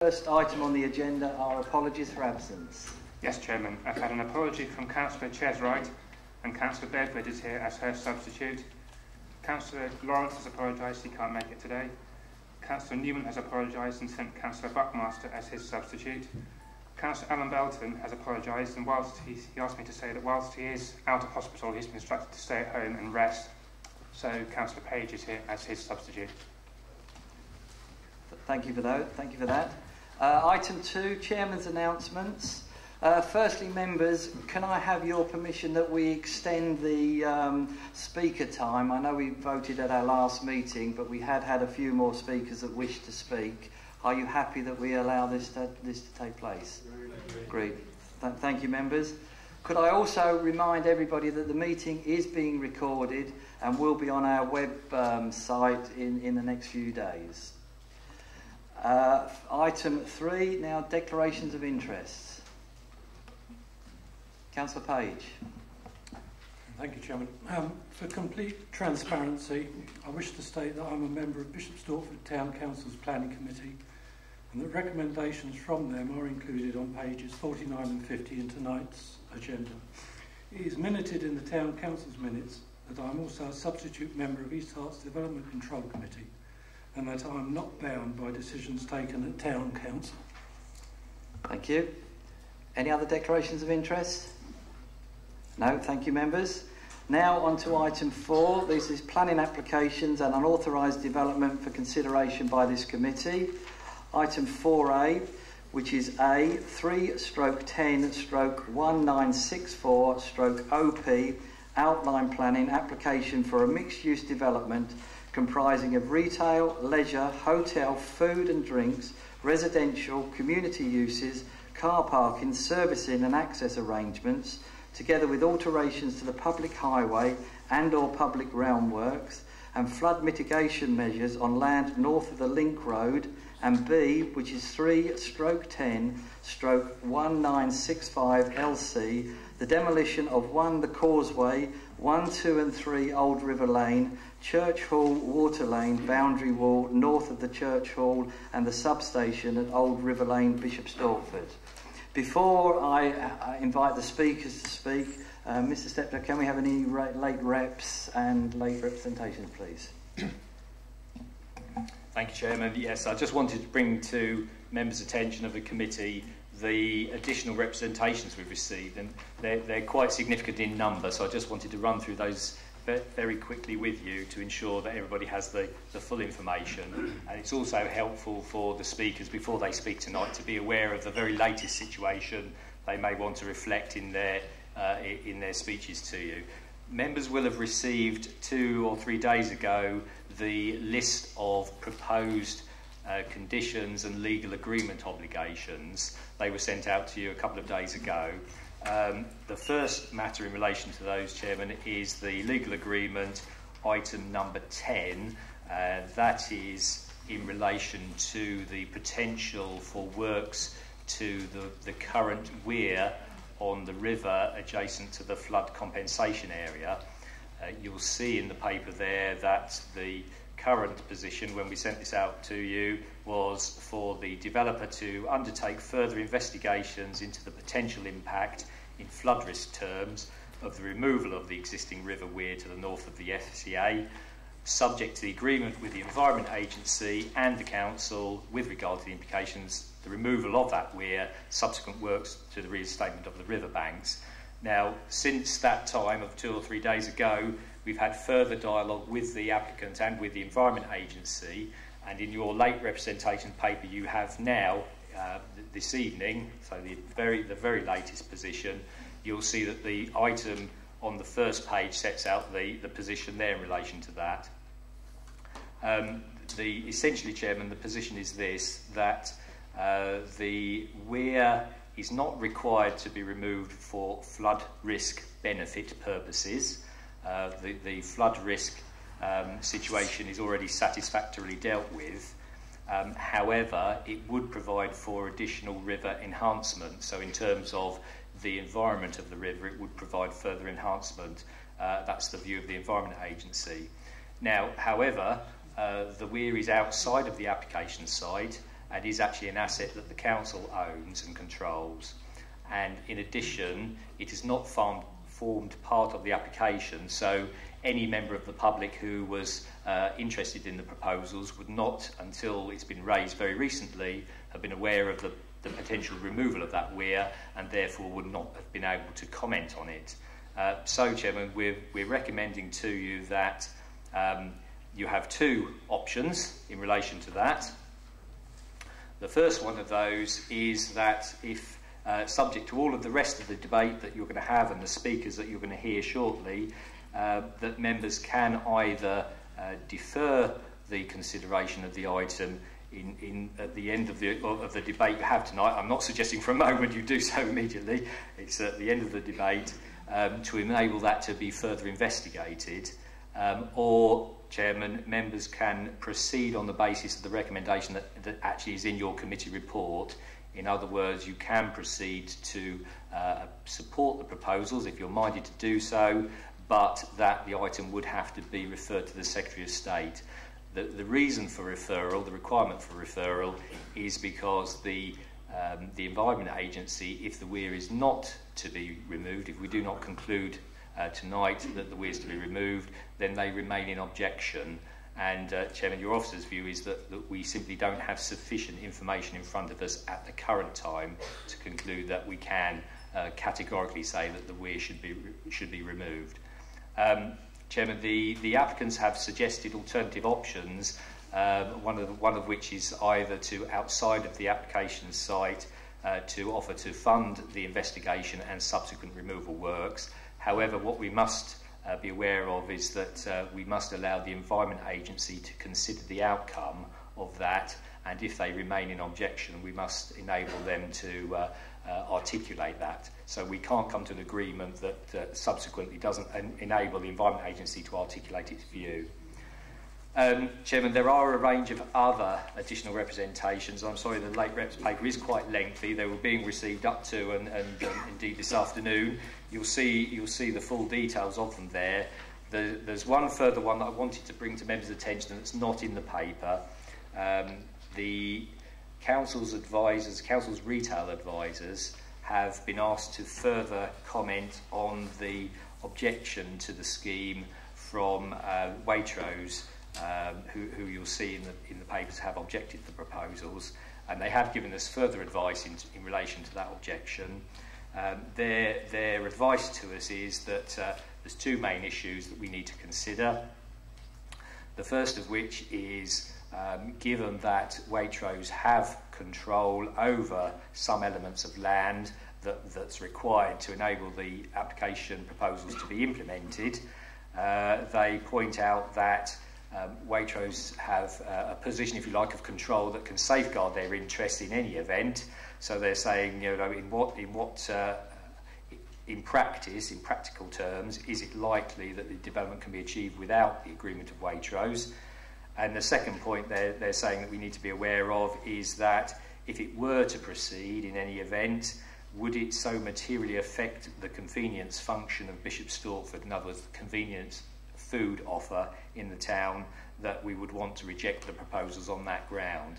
First item on the agenda are apologies for absence. Yes, Chairman. I've had an apology from Councillor Cheswright and Councillor Bedford is here as her substitute. Councillor Lawrence has apologised he can't make it today. Councillor Newman has apologised and sent Councillor Buckmaster as his substitute. Councillor Alan Belton has apologised, and whilst he asked me to say that whilst he is out of hospital, he's been instructed to stay at home and rest. So Councillor Page is here as his substitute. Thank you for that. Thank you for that. Item 2, Chairman's announcements. Firstly, members, can I have your permission that we extend the speaker time? I know we voted at our last meeting, but we had a few more speakers that wished to speak. Are you happy that we allow this to take place? Agreed. Thank you, members. Could I also remind everybody that the meeting is being recorded and will be on our web site in the next few days. Item 3, now declarations of interest. Councillor Page. Thank you, Chairman. For complete transparency, I wish to state that I'm a member of Bishop Stortford Town Council's Planning Committee, and that recommendations from them are included on pages 49 and 50 in tonight's agenda. It is minuted in the Town Council's minutes that I'm also a substitute member of East Hart's Development Control Committee, and that I am not bound by decisions taken at Town Council. Thank you. Any other declarations of interest? No, thank you, members. Now on to item 4. This is planning applications and unauthorised development for consideration by this committee. Item 4A, which is A 3/10/1964/OP outline planning application for a mixed-use development comprising of retail, leisure, hotel, food and drinks, residential, community uses, car parking, servicing and access arrangements, together with alterations to the public highway and or public realm works, and flood mitigation measures on land north of the Link Road, and B, which is 3/10/1965 LC, the demolition of 1 the Causeway, 1, 2 and 3 Old River Lane, Church Hall, Water Lane, boundary wall north of the Church Hall and the substation at Old River Lane, Bishop Stortford. Before I invite the speakers to speak, Mr. Stepler, can we have any late reps and late representations, please? Thank you, Chairman. Yes, I just wanted to bring to members' attention of the committee the additional representations we've received, and they're quite significant in number, so I just wanted to run through those very quickly with you to ensure that everybody has the full information. And it's also helpful for the speakers before they speak tonight to be aware of the very latest situation they may want to reflect in their speeches to you. Members will have received 2 or 3 days ago the list of proposed conditions and legal agreement obligations. They were sent out to you a couple of days ago. The first matter in relation to those, Chairman, is the legal agreement, item number 10. That is in relation to the potential for works to the current weir on the river adjacent to the flood compensation area. You'll see in the paper there that the current position when we sent this out to you was for the developer to undertake further investigations into the potential impact in flood risk terms of the removal of the existing river weir to the north of the FCA, subject to the agreement with the Environment Agency and the Council with regard to the implications, the removal of that weir, subsequent works to the reinstatement of the river banks. Now, since that time of 2 or 3 days ago, we've had further dialogue with the applicant and with the Environment Agency, and in your late representation paper you have now, this evening, so the very latest position, you'll see that the item on the first page sets out the position there in relation to that. Essentially, Chairman, the position is this, that the weir is not required to be removed for flood risk benefit purposes. The flood risk situation is already satisfactorily dealt with. However, it would provide for additional river enhancement. So in terms of the environment of the river, it would provide further enhancement. That's the view of the Environment Agency. Now, however, the weir is outside of the application site. and is actually an asset that the council owns and controls. And in addition, it is not formed part of the application, so any member of the public who was interested in the proposals would not, until it's been raised very recently, have been aware of the potential removal of that weir, and therefore would not have been able to comment on it. So, Chairman, we're recommending to you that you have two options in relation to that. The first one of those is that if, subject to all of the rest of the debate that you're going to have and the speakers that you're going to hear shortly, that members can either defer the consideration of the item at the end of the debate you have tonight. I'm not suggesting for a moment you do so immediately. It's at the end of the debate to enable that to be further investigated. Or, Chairman, members can proceed on the basis of the recommendation that actually is in your committee report. In other words, you can proceed to support the proposals if you're minded to do so, but that the item would have to be referred to the Secretary of State. The reason for referral, the requirement for referral, is because the Environment Agency, if the weir is not to be removed, if we do not conclude tonight that the weir is to be removed, then they remain in objection. And, Chairman, your officer's view is that we simply don't have sufficient information in front of us at the current time to conclude that we can categorically say that the weir should be removed. Chairman, the applicants have suggested alternative options, one of which is either to, outside of the application site, to offer to fund the investigation and subsequent removal works. However, what we must be aware of is that we must allow the Environment Agency to consider the outcome of that, and if they remain in objection, we must enable them to articulate that. So we can't come to an agreement that subsequently doesn't enable the Environment Agency to articulate its view. Chairman, there are a range of other additional representations. I'm sorry, the late rep's paper is quite lengthy. They were being received up to and indeed this afternoon. You'll see the full details of them there. There's one further one that I wanted to bring to members' attention that's not in the paper. The council's advisors, council's retail advisors, have been asked to further comment on the objection to the scheme from Waitrose, who you'll see in the papers have objected to the proposals, and they have given us further advice in relation to that objection. Their advice to us is that there's two main issues that we need to consider. The first of which is, given that Waitrose have control over some elements of land that's required to enable the application proposals to be implemented, they point out that Waitrose have a position, if you like, of control that can safeguard their interests in any event. So they're saying, you know, in practice, in practical terms, is it likely that the development can be achieved without the agreement of Waitrose? And the second point they're saying that we need to be aware of is that if it were to proceed in any event, would it so materially affect the convenience function of Bishop Stortford, in other words, the convenience food offer in the town, that we would want to reject the proposals on that ground?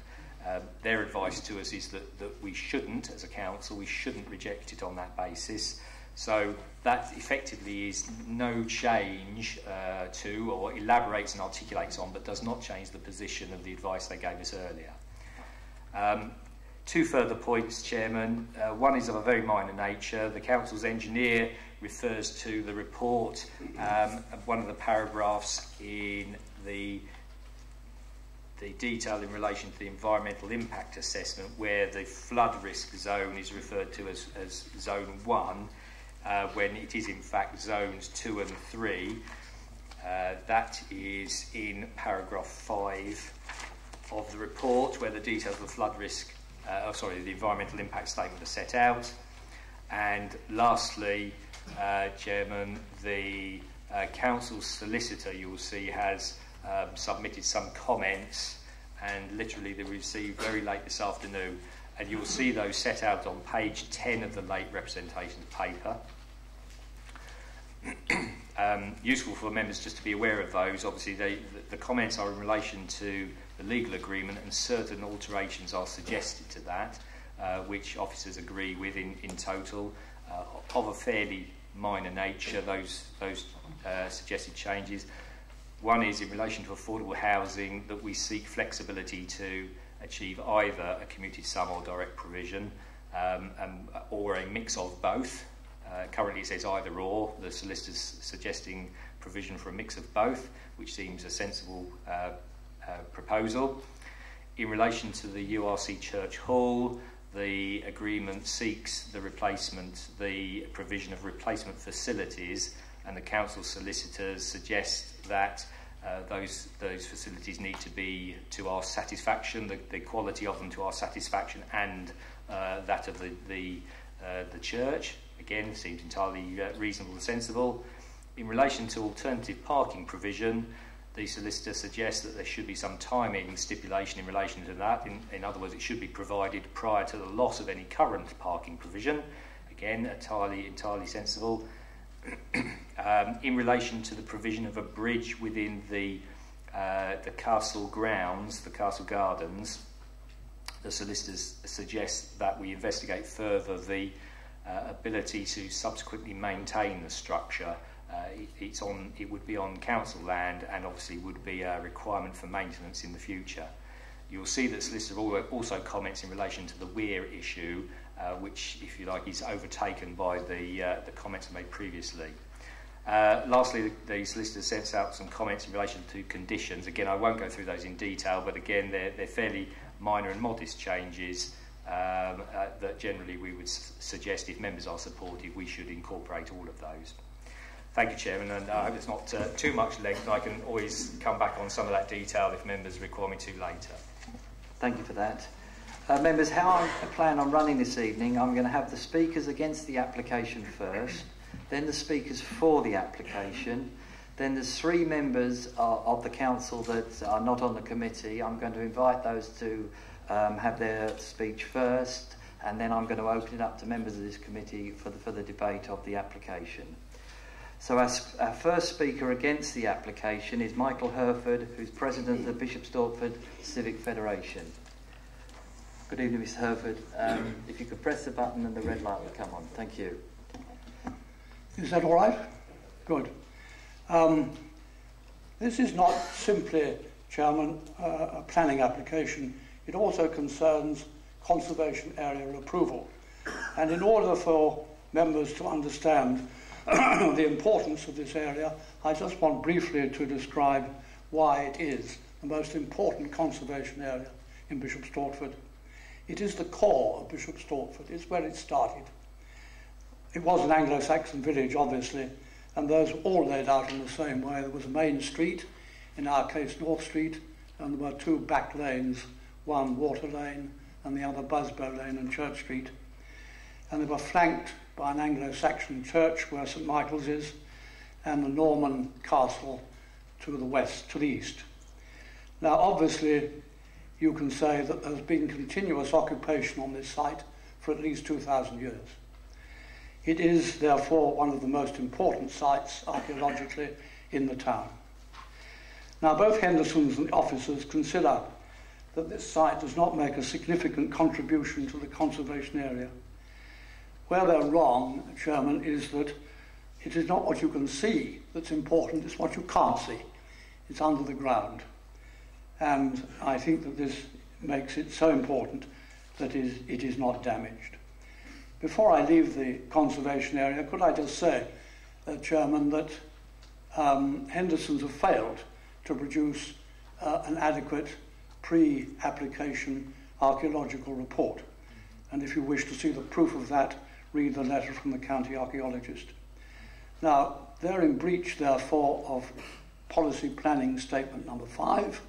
Their advice to us is that we shouldn't, as a council, we shouldn't reject it on that basis. So that effectively is no change to, or elaborates and articulates on, but does not change the position of the advice they gave us earlier. Two further points, Chairman. One is of a very minor nature. The council's engineer refers to the report, one of the paragraphs in the detail in relation to the environmental impact assessment, where the flood risk zone is referred to as zone 1, when it is in fact zones 2 and 3. That is in paragraph 5 of the report, where the details of the flood risk, the environmental impact statement are set out. And lastly, Chairman, the council's solicitor, you will see, has submitted some comments, and literally they were received very late this afternoon, and you will see those set out on page 10 of the late representations paper. Useful for members just to be aware of those. Obviously the comments are in relation to the legal agreement, and certain alterations are suggested to that, which officers agree with in total, of a fairly minor nature, those suggested changes. One is in relation to affordable housing, that we seek flexibility to achieve either a commuted sum or direct provision, or a mix of both. Currently it says either or. The solicitor's suggesting provision for a mix of both, which seems a sensible proposal. In relation to the URC Church Hall, the agreement seeks the provision of replacement facilities, and the council solicitors suggest that those facilities need to be to our satisfaction, the quality of them to our satisfaction, and that of the church. Again, seems entirely reasonable and sensible. In relation to alternative parking provision, the solicitor suggests that there should be some timing stipulation in relation to that. In other words, it should be provided prior to the loss of any current parking provision. Again, entirely sensible. In relation to the provision of a bridge within the castle grounds, the castle gardens, the solicitors suggest that we investigate further the ability to subsequently maintain the structure. It would be on council land, and obviously would be a requirement for maintenance in the future. You'll see that solicitor also comments in relation to the weir issue, which, if you like, is overtaken by the comments made previously. Lastly, the solicitor sets out some comments in relation to conditions. Again, I won't go through those in detail, but again, they're fairly minor and modest changes that generally we would suggest, if members are supportive, we should incorporate all of those. Thank you, Chairman, and I hope it's not too much length, and I can always come back on some of that detail if members require me to later. Thank you for that. Members, how I plan on running this evening, I'm going to have the speakers against the application first, then the speakers for the application, then there's 3 members of the council that are not on the committee. I'm going to invite those to have their speech first, and then I'm going to open it up to members of this committee for the debate of the application. So our first speaker against the application is Michael Hurford, who's president of the Bishop Stortford Civic Federation. Good evening, Mr. Hurford. If you could press the button and the red light will come on. Thank you. Is that all right? Good. This is not simply, Chairman, a planning application. It also concerns conservation area approval. And in order for members to understand the importance of this area, I just want briefly to describe why it is the most important conservation area in Bishop Stortford. It is the core of Bishop Stortford. It's where it started. It was an Anglo-Saxon village, obviously, and those were all laid out in the same way. There was a main street, in our case North Street, and there were 2 back lanes, one Water Lane and the other Busbow Lane and Church Street. And they were flanked by an Anglo-Saxon church where St Michael's is, and the Norman castle to the west, to the east. Now, obviously, you can say that there's been continuous occupation on this site for at least 2,000 years. It is, therefore, one of the most important sites archaeologically in the town. Now, both Hendersons and the officers consider that this site does not make a significant contribution to the conservation area. Where they're wrong, Chairman, is that it is not what you can see that's important, it's what you can't see. It's under the ground. And I think that this makes it so important that it is not damaged. Before I leave the conservation area, could I just say, Chairman, that Hendersons have failed to produce an adequate pre-application archaeological report. And if you wish to see the proof of that, read the letter from the county archaeologist. Now, they're in breach, therefore, of policy planning statement number 5,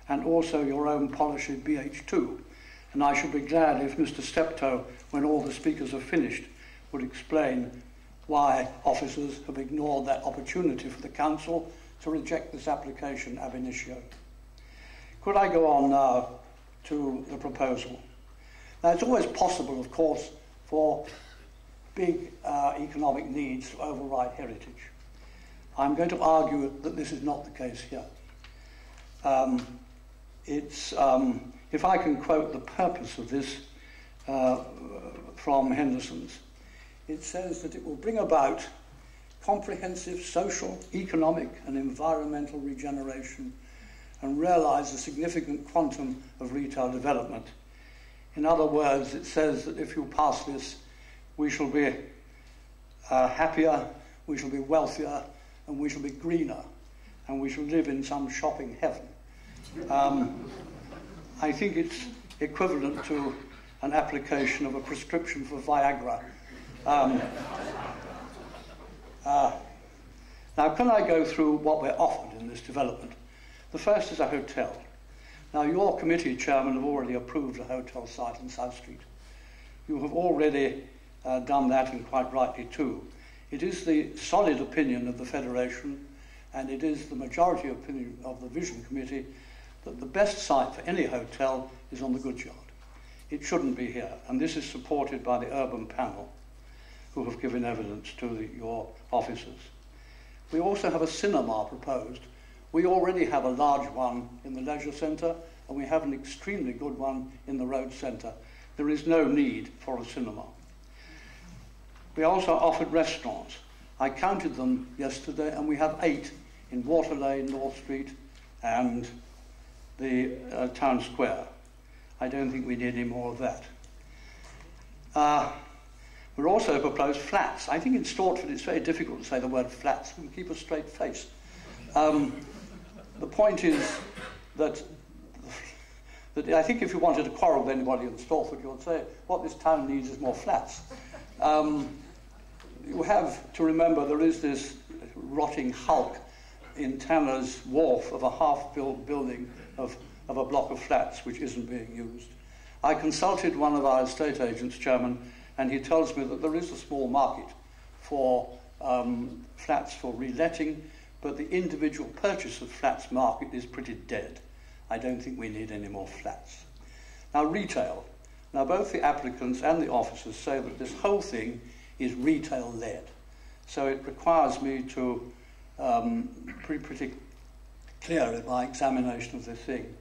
and also your own policy BH2. And I should be glad if Mr. Steptoe, when all the speakers are finished, would explain why officers have ignored that opportunity for the council to reject this application ab initio. Could I go on now to the proposal? Now, it's always possible, of course, for big economic needs to override heritage. I'm going to argue that this is not the case here. it's, if I can quote the purpose of this from Henderson's, it says that it will bring about comprehensive social, economic and environmental regeneration and realise a significant quantum of retail development. In other words, it says that if you pass this, we shall be happier, we shall be wealthier, and we shall be greener, and we shall live in some shopping heaven. I think it's equivalent to an application of a prescription for Viagra. Now, can I go through what we're offered in this development? The first is a hotel. Now, your committee chairman have already approved a hotel site in South Street. You have already done that, and quite rightly too. It is the solid opinion of the Federation, and it is the majority opinion of the Vision Committee, that the best site for any hotel is on the goods yard. It shouldn't be here, and this is supported by the urban panel, who have given evidence to your officers. We also have a cinema proposed. We already have a large one in the leisure centre, and we have an extremely good one in the road centre. There is no need for a cinema. We also offered restaurants. I counted them yesterday, and we have 8 in Water Lane, North Street, and the Town Square. I don't think we need any more of that. We're also proposed flats. I think in Stortford it's very difficult to say the word flats and keep a straight face. The point is that I think if you wanted to quarrel with anybody in Stortford, you would say what this town needs is more flats. You have to remember there is this rotting hulk in Tanner's Wharf of a half-built building of a block of flats which isn't being used. I consulted one of our estate agents, Chairman, and he tells me that there is a small market for flats for reletting, but the individual purchase of flats market is pretty dead. I don't think we need any more flats. Now, retail. Now, both the applicants and the officers say that this whole thing is retail-led. So it requires me to be pretty clear in my examination of this thing.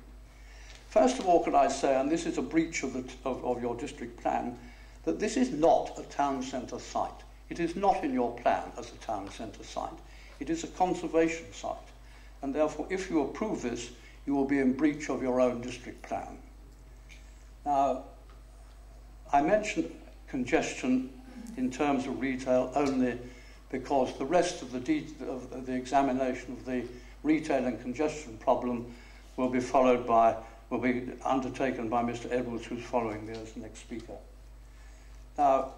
First of all, could I say, and this is a breach of your district plan, that this is not a town centre site. It is not in your plan as a town centre site. It is a conservation site. And therefore, if you approve this, you will be in breach of your own district plan. Now, I mentioned congestion in terms of retail only because the rest of the examination of the retail and congestion problem will be undertaken by Mr. Edwards, who's following me as the next speaker. Now,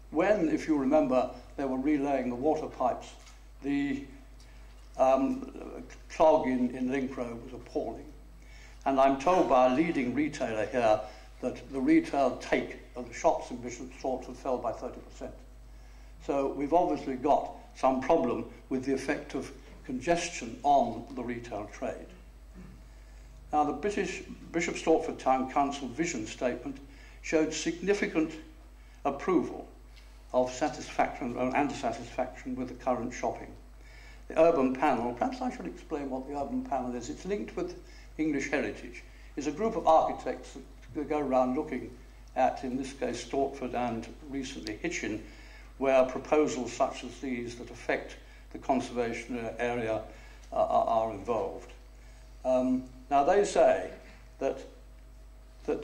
when, if you remember, they were relaying the water pipes, the clog in Link Road was appalling. And I'm told by a leading retailer here that the retail take of the shops in Bishop Stortford fell by 30%. So we've obviously got some problem with the effect of congestion on the retail trade. Now, the Bishop Stortford Town Council vision statement showed significant approval of satisfaction and dissatisfaction with the current shopping. The urban panel, perhaps I should explain what the urban panel is. It's linked with English heritage. It's a group of architects that go around looking at, in this case, Stortford and recently Hitchin, where proposals such as these that affect the conservation area are involved. Now, they say that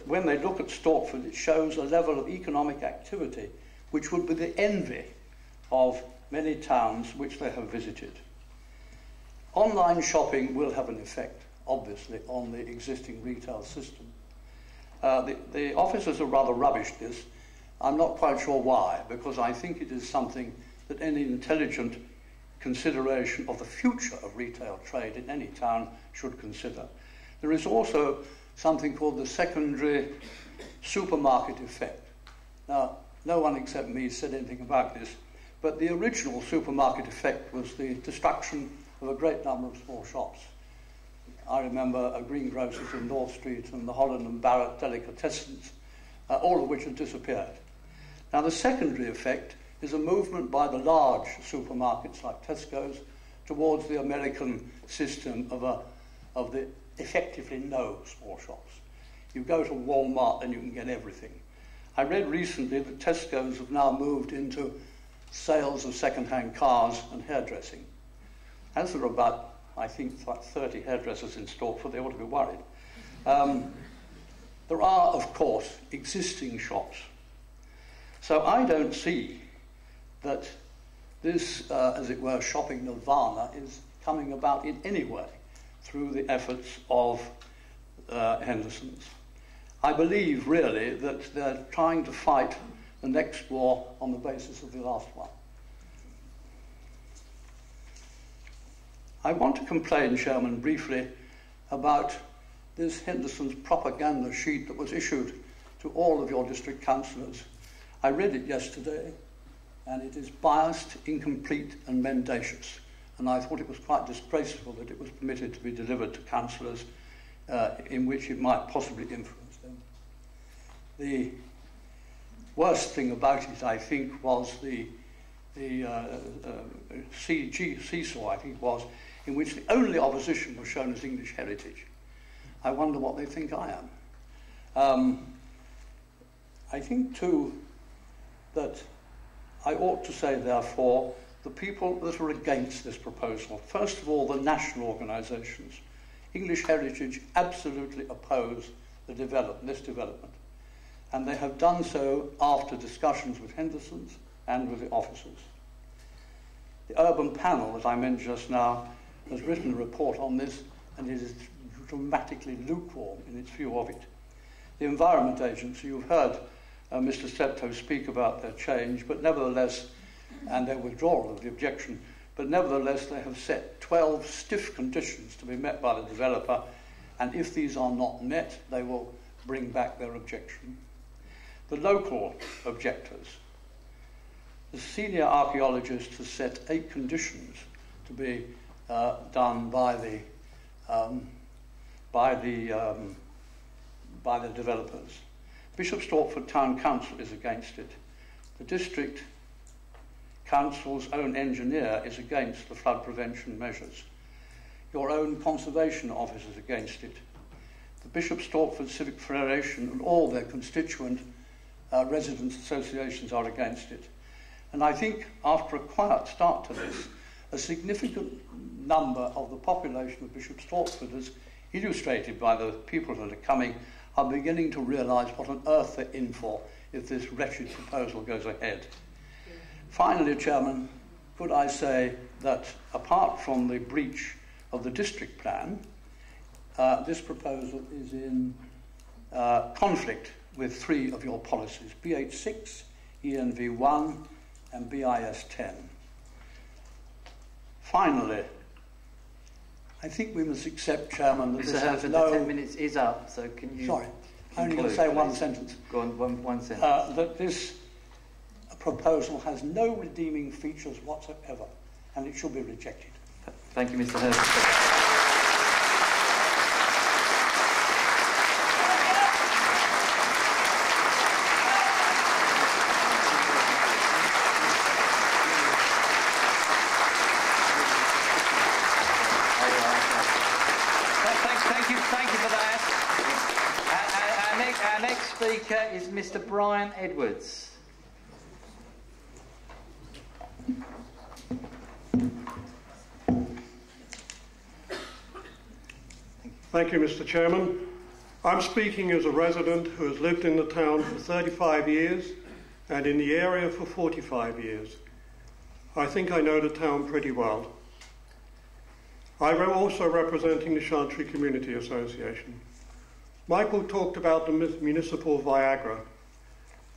when they look at Stortford, it shows a level of economic activity which would be the envy of many towns which they have visited. Online shopping will have an effect, obviously, on the existing retail system. The officers have rather rubbished this. I'm not quite sure why, because I think it is something that any intelligent consideration of the future of retail trade in any town should consider. There is also something called the secondary supermarket effect. Now, no one except me said anything about this, but the original supermarket effect was the destruction of a great number of small shops. I remember a greengrocer's in North Street and the Holland and Barrett delicatessens, all of which have disappeared. Now, the secondary effect is a movement by the large supermarkets like Tesco's towards the American system of the effectively no small shops. You go to Walmart and you can get everything. I read recently that Tesco's have now moved into sales of second-hand cars and hairdressing. As there are about, I think, like 30 hairdressers in Stortford, they ought to be worried. There are, of course, existing shops. So I don't see that this, as it were, shopping nirvana is coming about in any way through the efforts of Henderson's. I believe, really, that they're trying to fight the next war on the basis of the last one. I want to complain, Chairman, briefly about this Henderson's propaganda sheet that was issued to all of your district councillors. I read it yesterday, and it is biased, incomplete, and mendacious. And I thought it was quite disgraceful that it was permitted to be delivered to councillors in which it might possibly influence them. The worst thing about it, I think, was the seesaw, I think it was, in which the only opposition was shown as English heritage. I wonder what they think I am. I think, too, that I ought to say, therefore, the people that are against this proposal, first of all, the national organisations. English Heritage absolutely oppose this development, and they have done so after discussions with Henderson's and with the officers. The urban panel that I mentioned just now has written a report on this, and it is dramatically lukewarm in its view of it. The Environment Agency, you've heard Mr. Steptoe speak about their change, but nevertheless, and their withdrawal of the objection, but nevertheless they have set 12 stiff conditions to be met by the developer, and if these are not met, they will bring back their objection. The local objectors, the senior archaeologist has set 8 conditions to be done by the developers. Bishop Stortford Town Council is against it. The district council's own engineer is against the flood prevention measures. Your own conservation office is against it. The Bishop Stortford Civic Federation and all their constituent residents' associations are against it. And I think after a quiet start to this, a significant number of the population of Bishop Stortford, as illustrated by the people that are coming, are beginning to realise what on earth they're in for if this wretched proposal goes ahead. Finally, Chairman, could I say that apart from the breach of the district plan, this proposal is in conflict with 3 of your policies, BH6, ENV1 and BIS10. Finally, I think we must accept, Chairman, that Mr. this Hurford, has no... the 10 minutes is up, so can you... Sorry, I'm only going to say one sentence. Go on, one sentence. That this proposal has no redeeming features whatsoever, and it should be rejected. Thank you, Mr. Hurford. Our next speaker is Mr. Brian Edwards. Thank you, Mr. Chairman. I'm speaking as a resident who has lived in the town for 35 years and in the area for 45 years. I think I know the town pretty well. I'm also representing the Chantry Community Association. Michael talked about the municipal Viagra.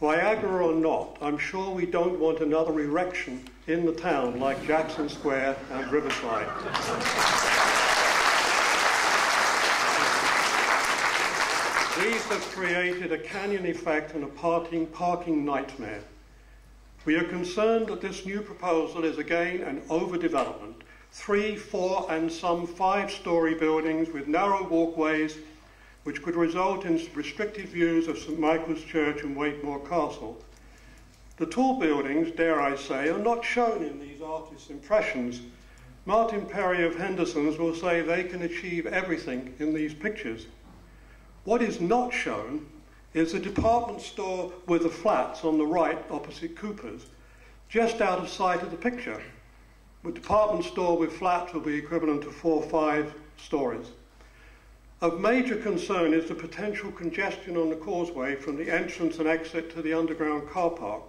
Viagra or not, I'm sure we don't want another erection in the town like Jackson Square and Riverside. These have created a canyon effect and a parking nightmare. We are concerned that this new proposal is again an overdevelopment. 3, 4 and some 5-storey buildings with narrow walkways which could result in restricted views of St Michael's Church and Waitmore Castle. The tall buildings, dare I say, are not shown in these artists' impressions, Martin Perry of Henderson's will say they can achieve everything in these pictures. What is not shown is a department store with the flats on the right opposite Cooper's, just out of sight of the picture. A department store with flats will be equivalent to 4 or 5 stories. Of major concern is the potential congestion on the Causeway from the entrance and exit to the underground car park.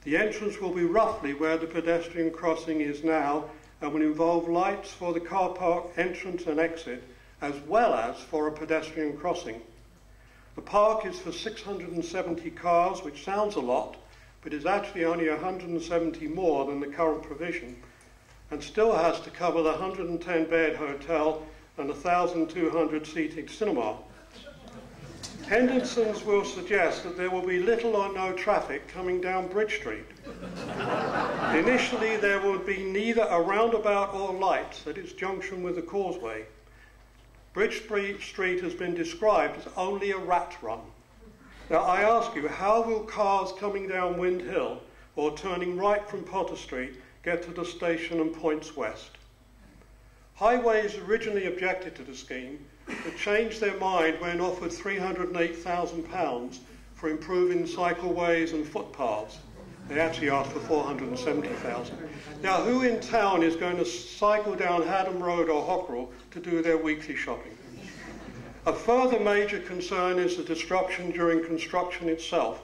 The entrance will be roughly where the pedestrian crossing is now and will involve lights for the car park entrance and exit, as well as for a pedestrian crossing. The park is for 670 cars, which sounds a lot, but is actually only 170 more than the current provision, and still has to cover the 110-bed hotel and 1,200-seated cinema. Henderson's will suggest that there will be little or no traffic coming down Bridge Street. Initially, there will be neither a roundabout or lights at its junction with the Causeway. Bridge Street has been described as only a rat run. Now, I ask you, how will cars coming down Wind Hill or turning right from Potter Street get to the station and points west? Highways originally objected to the scheme, but changed their mind when offered £308,000 for improving cycleways and footpaths. They actually asked for £470,000. Now, who in town is going to cycle down Haddam Road or Hockerell to do their weekly shopping? A further major concern is the disruption during construction itself.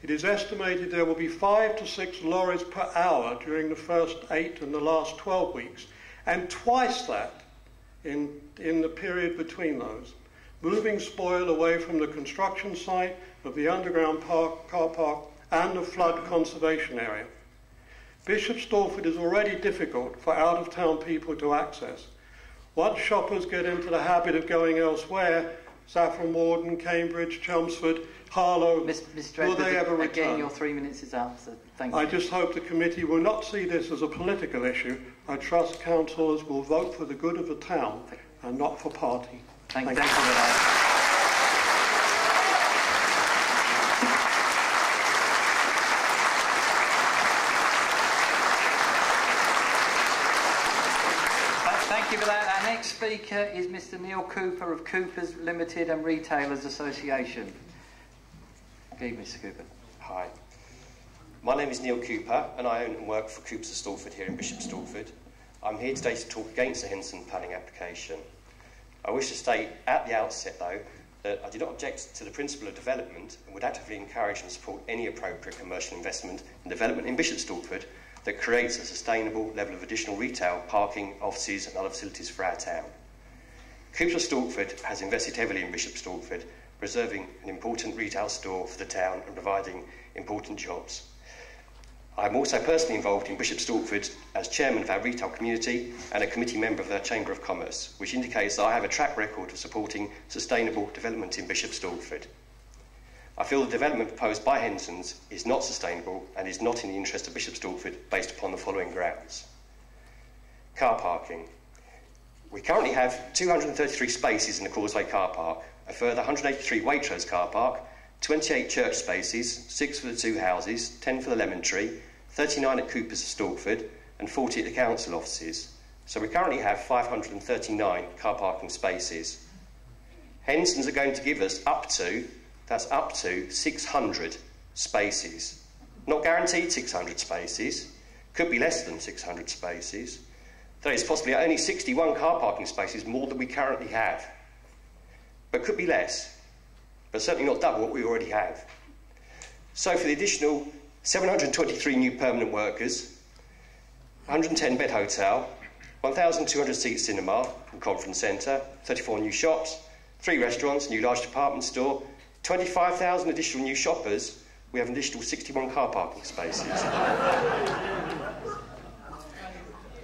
It is estimated there will be 5 to 6 lorries per hour during the first 8 and the last 12 weeks, and twice that in the period between those, moving spoil away from the construction site of the underground car park and the flood conservation area. Bishop Stortford is already difficult for out-of-town people to access. Once shoppers get into the habit of going elsewhere, Saffron Walden, Cambridge, Chelmsford, Harlow, will they ever return? Again, your 3 minutes is up, so thank you. I just hope the committee will not see this as a political issue. I trust councillors will vote for the good of the town and not for party. Thank you for that. Thank you for that. Our next speaker is Mr. Neil Cooper of Coopers Limited and Retailers Association. Good evening, Mr. Cooper. Hi. My name is Neil Cooper and I own and work for Coopers of Stortford here in Bishop Stortford. I'm here today to talk against the Henderson planning application. I wish to state at the outset, though, that I do not object to the principle of development and would actively encourage and support any appropriate commercial investment and development in Bishop Stortford that creates a sustainable level of additional retail, parking, offices and other facilities for our town. Coopers of Stortford has invested heavily in Bishop Stortford, preserving an important retail store for the town and providing important jobs. I'm also personally involved in Bishop Stortford as chairman of our retail community and a committee member of the Chamber of Commerce, which indicates that I have a track record of supporting sustainable development in Bishop Stortford. I feel the development proposed by Henderson's is not sustainable and is not in the interest of Bishop Stortford based upon the following grounds. Car parking. We currently have 233 spaces in the Causeway car park, a further 183 Waitrose car park, 28 church spaces, 6 for the 2 houses, 10 for the lemon tree, 39 at Coopers of Stortford and 40 at the council offices. So we currently have 539 car parking spaces. Henderson's are going to give us up to 600 spaces. Not guaranteed 600 spaces, could be less than 600 spaces. There is possibly only 61 car parking spaces more than we currently have, but could be less, but certainly not double what we already have. So for the additional 723 new permanent workers, 110-bed hotel, 1,200-seat cinema and conference centre, 34 new shops, 3 restaurants, new large department store, 25,000 additional new shoppers, we have an additional 61 car parking spaces.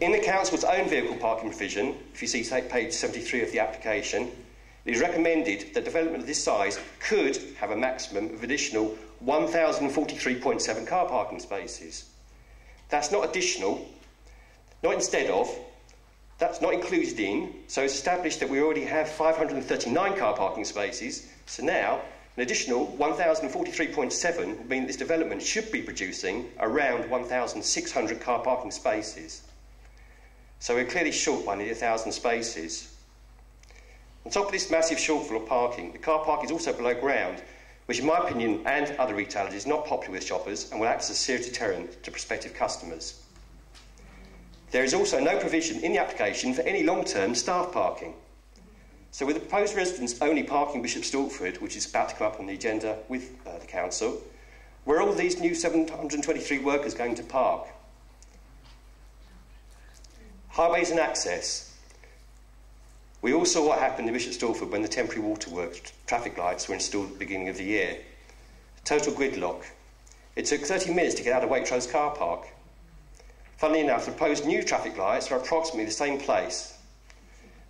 In the council's own vehicle parking provision, if you see page 73 of the application, it is recommended that development of this size could have a maximum of additional 1,043.7 car parking spaces. That's not additional, not instead of, that's not included in, so it's established that we already have 539 car parking spaces, so now an additional 1,043.7 would mean that this development should be producing around 1,600 car parking spaces. so we're clearly short by nearly 1,000 spaces. On top of this massive shortfall of parking, the car park is also below ground, which in my opinion and other retailers is not popular with shoppers and will act as a serious deterrent to prospective customers. There is also no provision in the application for any long-term staff parking. So with the proposed residents-only parking Bishop Stortford, which is about to come up on the agenda with the council, where are all these new 723 workers going to park? Highways and access. We all saw what happened in Bishop Stortford when the temporary waterworks traffic lights were installed at the beginning of the year. Total gridlock. It took 30 minutes to get out of Waitrose car park. Funnily enough, the proposed new traffic lights are approximately the same place.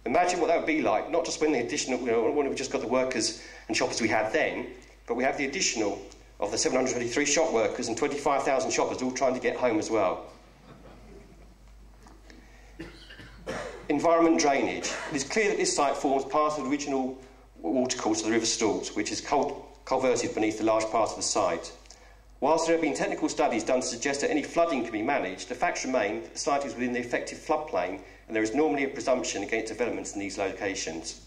Imagine what that would be like, not just when the additional, when we just got the workers and shoppers we had then, but we have the additional of the 723 shop workers and 25,000 shoppers all trying to get home as well. Environment drainage. It is clear that this site forms part of the original watercourse of the River Stort, which is culverted beneath a large part of the site. Whilst there have been technical studies done to suggest that any flooding can be managed, the facts remain that the site is within the effective floodplain and there is normally a presumption against developments in these locations.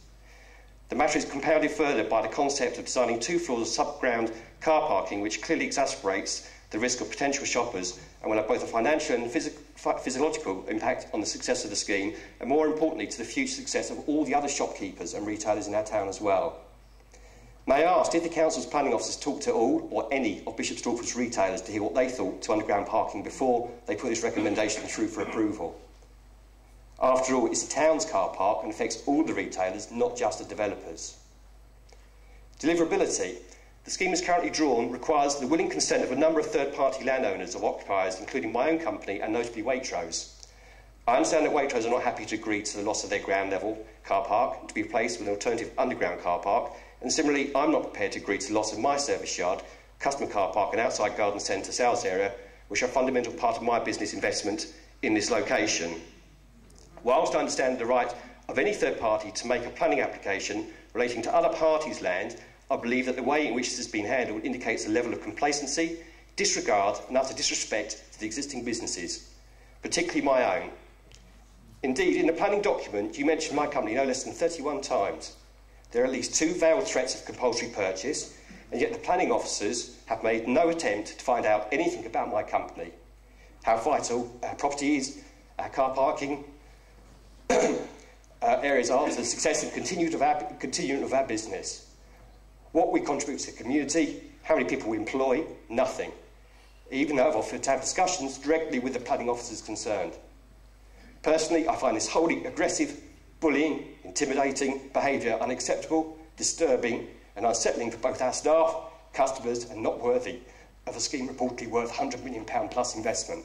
The matter is compounded further by the concept of designing 2 floors of sub-ground car parking, which clearly exacerbates the risk of potential shoppers and will have both a financial and physiological impact on the success of the scheme, and more importantly to the future success of all the other shopkeepers and retailers in our town as well. May I ask, did the council's planning officers talk to all or any of Bishop Stortford's retailers to hear what they thought to underground parking before they put this recommendation through for approval? After all, it's the town's car park and affects all the retailers, not just the developers. Deliverability. The scheme as currently drawn requires the willing consent of a number of third-party landowners or occupiers, including my own company and notably Waitrose. I understand that Waitrose are not happy to agree to the loss of their ground level car park to be replaced with an alternative underground car park, and similarly I'm not prepared to agree to the loss of my service yard, customer car park and outside garden centre sales area, which are a fundamental part of my business investment in this location. Whilst I understand the right of any third party to make a planning application relating to other parties' land, I believe that the way in which this has been handled indicates a level of complacency, disregard and utter disrespect to the existing businesses, particularly my own. Indeed, in the planning document, you mentioned my company no less than 31 times. There are at least 2 veiled threats of compulsory purchase, and yet the planning officers have made no attempt to find out anything about my company, how vital our property is, our car parking areas are to the success and continuing of our business. What we contribute to the community, how many people we employ, nothing. Even though I've offered to have discussions directly with the planning officers concerned. Personally, I find this wholly aggressive, bullying, intimidating behaviour unacceptable, disturbing and unsettling for both our staff, customers and not worthy of a scheme reportedly worth £100 million plus investment.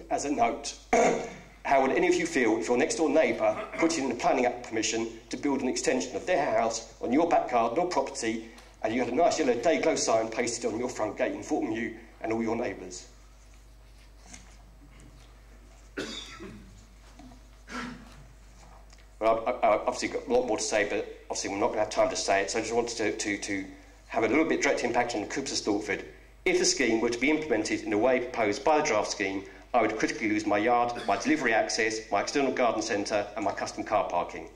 As a note, how would any of you feel if your next door neighbour put in a planning permission to build an extension of their house on your back garden or property and you had a nice yellow day-glow sign pasted on your front gate informing you and all your neighbours? Well, I've obviously got a lot more to say, but obviously we're not going to have time to say it, so I just wanted to have a little bit direct impact on the Coopers of Stortford. If the scheme were to be implemented in the way proposed by the draft scheme, I would critically lose my yard, my delivery access, my external garden centre and my custom car parking.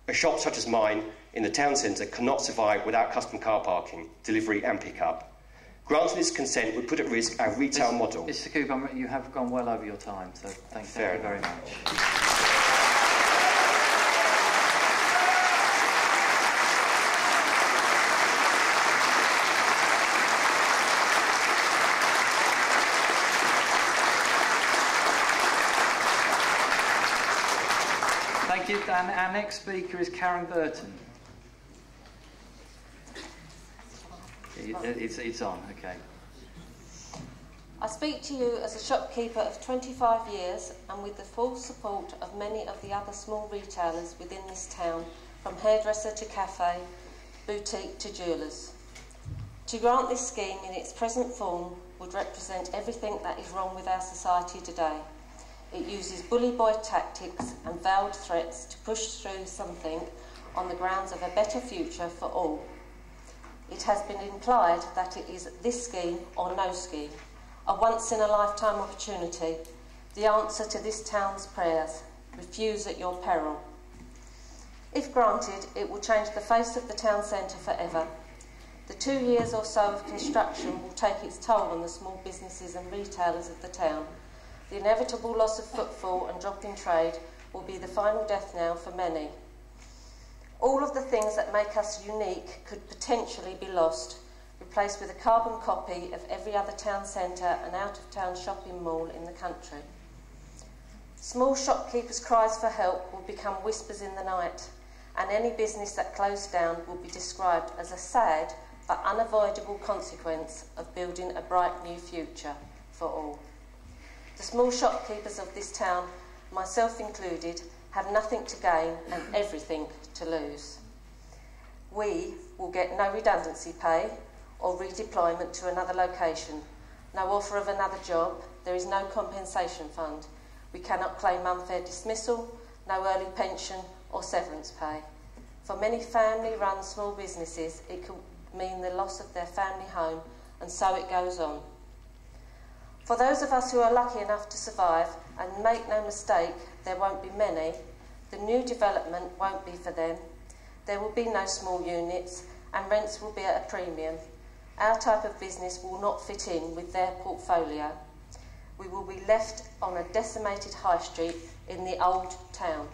A shop such as mine in the town centre cannot survive without custom car parking, delivery and pick-up. Granting this consent would put at risk our retail model. Mr. Cooper, you have gone well over your time, so thank you very much. Thank you. And our next speaker is Karen Burton. It's on, okay. I speak to you as a shopkeeper of 25 years and with the full support of many of the other small retailers within this town, from hairdresser to cafe, boutique to jewellers. To grant this scheme in its present form would represent everything that is wrong with our society today. It uses bully boy tactics and veiled threats to push through something on the grounds of a better future for all. It has been implied that it is this scheme or no scheme, a once-in-a-lifetime opportunity, the answer to this town's prayers. Refuse at your peril. If granted, it will change the face of the town centre forever. The 2 years or so of construction will take its toll on the small businesses and retailers of the town. The inevitable loss of footfall and drop in trade will be the final death knell for many. All of the things that make us unique could potentially be lost, replaced with a carbon copy of every other town centre and out-of-town shopping mall in the country. Small shopkeepers' cries for help will become whispers in the night, and any business that closed down will be described as a sad but unavoidable consequence of building a bright new future for all. The small shopkeepers of this town, myself included, have nothing to gain and everything to lose. We will get no redundancy pay or redeployment to another location, no offer of another job, there is no compensation fund. We cannot claim unfair dismissal, no early pension or severance pay. For many family-run small businesses, it could mean the loss of their family home, and so it goes on. For those of us who are lucky enough to survive, and make no mistake, there won't be many, the new development won't be for them. There will be no small units, and rents will be at a premium. Our type of business will not fit in with their portfolio. We will be left on a decimated high street in the old town.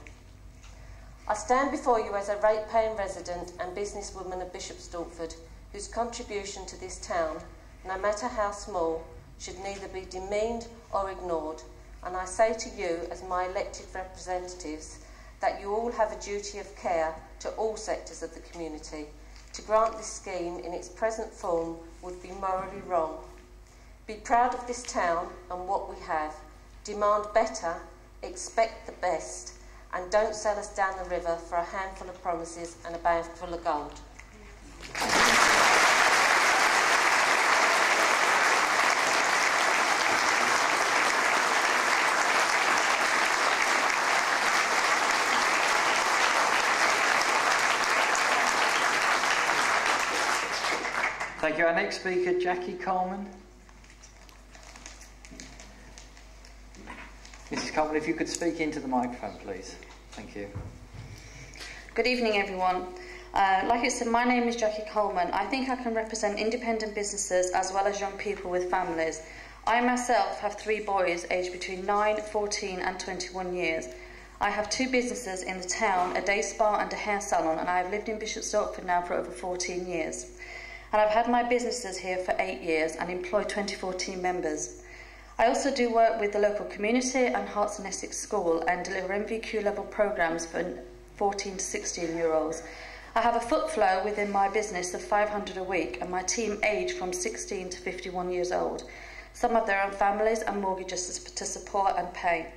I stand before you as a rate-paying resident and businesswoman of Bishop Stortford, whose contribution to this town, no matter how small, should neither be demeaned or ignored. And I say to you, as my elected representatives, that you all have a duty of care to all sectors of the community. To grant this scheme in its present form would be morally wrong. Be proud of this town and what we have. Demand better, expect the best, and don't sell us down the river for a handful of promises and a bag full of gold. Thank you. Our next speaker, Jackie Colman. Mrs. Colman, if you could speak into the microphone, please. Thank you. Good evening, everyone. Like I said, my name is Jackie Colman. I think I can represent independent businesses as well as young people with families. I myself have 3 boys aged between 9, 14 and 21 years. I have 2 businesses in the town, a day spa and a hair salon, and I have lived in Bishop Stortford now for over 14 years. And I've had my businesses here for 8 years and employ 24 team members. I also do work with the local community and Hearts and Essex School and deliver MVQ level programmes for 14 to 16-year-olds. I have a foot flow within my business of 500 a week, and my team age from 16 to 51 years old. Some have their own families and mortgages to support and pay.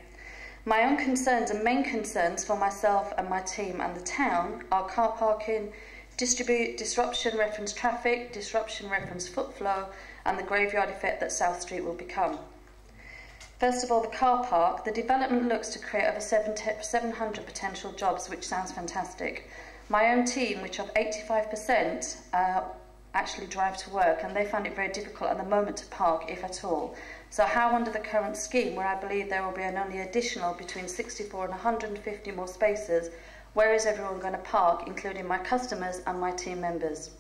My own concerns and main concerns for myself and my team and the town are car parking, disruption reference traffic, disruption reference foot flow, and the graveyard effect that South Street will become. First of all, the car park. The development looks to create over 700 potential jobs, which sounds fantastic. My own team, which of 85%, actually drive to work, and they find it very difficult at the moment to park, if at all. So how under the current scheme, where I believe there will be an only additional between 64 and 150 more spaces, where is everyone going to park, including my customers and my team members?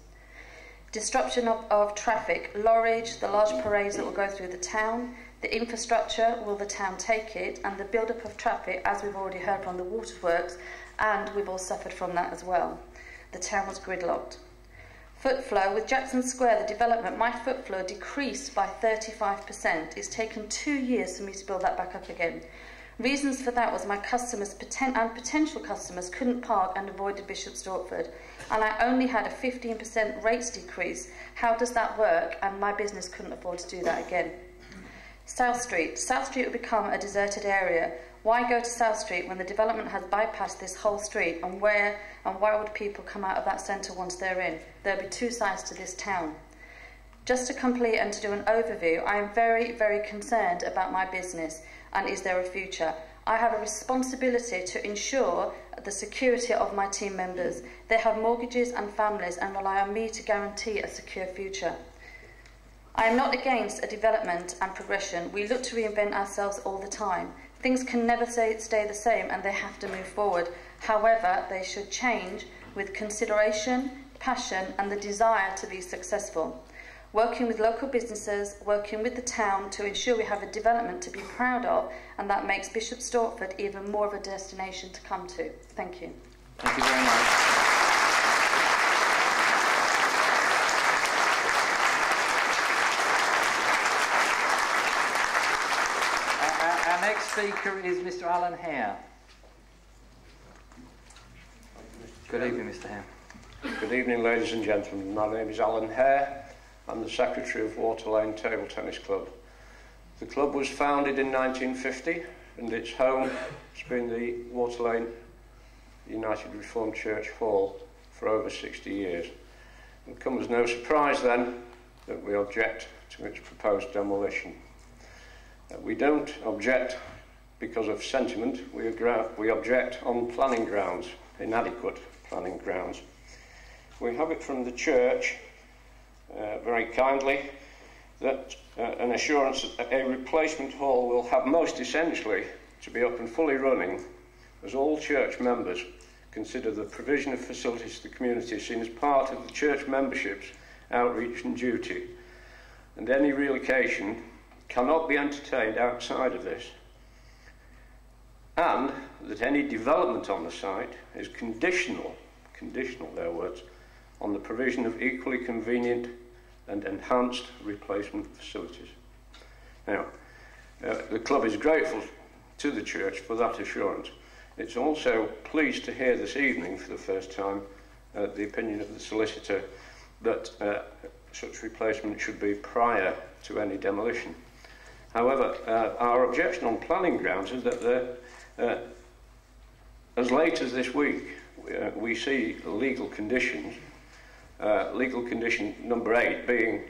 Disruption of traffic, lorries, the large parades that will go through the town, the infrastructure, will the town take it, and the build-up of traffic, as we've already heard from the waterworks, and we've all suffered from that as well. The town was gridlocked. Foot flow, with Jackson Square, the development, my foot flow decreased by 35%. It's taken 2 years for me to build that back up again. Reasons for that was my customers and potential customers couldn't park and avoided Bishop Stortford, and I only had a 15% rates decrease. How does that work? And my business couldn't afford to do that again. South Street. South Street will become a deserted area. Why go to South Street when the development has bypassed this whole street, and why would people come out of that centre once they're in? There'll be 2 sides to this town. Just to complete and to do an overview, I am very, very concerned about my business and is there a future. I have a responsibility to ensure the security of my team members. They have mortgages and families and rely on me to guarantee a secure future. I am not against a development and progression. We look to reinvent ourselves all the time. Things can never stay the same and they have to move forward. However, they should change with consideration, passion and the desire to be successful. Working with local businesses, working with the town to ensure we have a development to be proud of, and that makes Bishop Stortford even more of a destination to come to. Thank you. Thank you very much. Our next speaker is Mr. Alan Hare. Good evening, Mr. Hare. Good evening, ladies and gentlemen. My name is Alan Hare. I'm the Secretary of Water Lane Table Tennis Club. The club was founded in 1950 and its home has been the Water Lane United Reformed Church Hall for over 60 years. It comes as no surprise then that we object to its proposed demolition. We don't object because of sentiment, we object on planning grounds, inadequate planning grounds. We have it from the church very kindly that an assurance that a replacement hall will have most essentially to be up and fully running as all church members consider the provision of facilities to the community seen as part of the church membership's outreach and duty, and any relocation cannot be entertained outside of this, and that any development on the site is conditional, their words, on the provision of equally convenient and enhanced replacement facilities. Now, the club is grateful to the church for that assurance. It's also pleased to hear this evening for the first time the opinion of the solicitor that such replacement should be prior to any demolition. However, our objection on planning grounds is that as late as this week we see legal conditions, legal condition number 8 being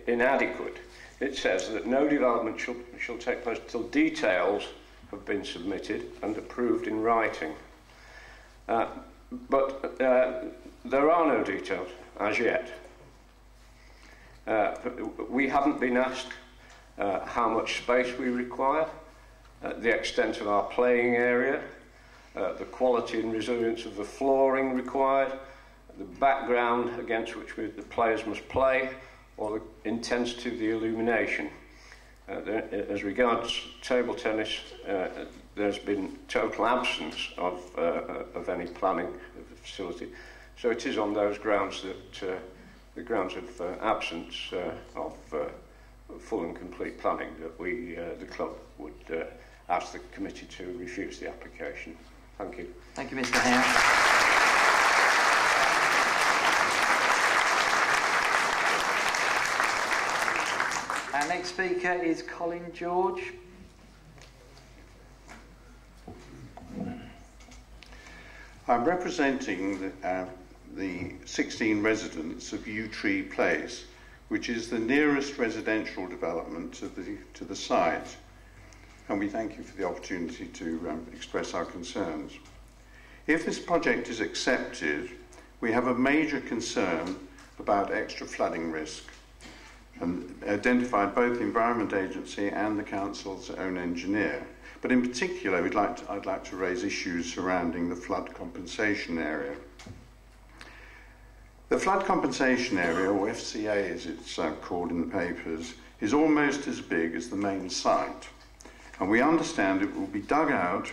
inadequate. It says that no development shall take place until details have been submitted and approved in writing. But there are no details as yet. We haven't been asked how much space we require, the extent of our playing area, the quality and resilience of the flooring required, the background against which the players must play, or the intensity of the illumination. As regards table tennis, there's been total absence of any planning of the facility. So it is on those grounds that the grounds of absence of full and complete planning that we, the club, would ask the committee to refuse the application. Thank you. Thank you, Mr. Hare. Our next speaker is Colin George. I'm representing the 16 residents of Yew Tree Place, which is the nearest residential development to the site, and we thank you for the opportunity to express our concerns. If this project is accepted, we have a major concern about extra flooding risk, and identified both the Environment Agency and the Council's own engineer. But in particular, I'd like to raise issues surrounding the flood compensation area. The flood compensation area, or FCA as it's called in the papers, is almost as big as the main site. And we understand it will be dug out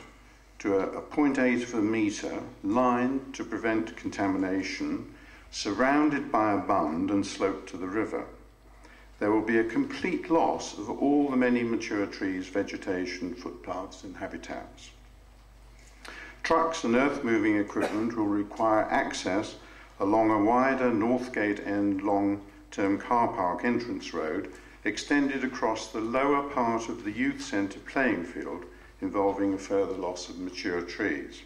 to a 0.8 of a metre line to prevent contamination, surrounded by a bund and sloped to the river. There will be a complete loss of all the many mature trees, vegetation, footpaths and habitats. Trucks and earth-moving equipment will require access along a wider Northgate End long-term car park entrance road extended across the lower part of the youth centre playing field, involving a further loss of mature trees.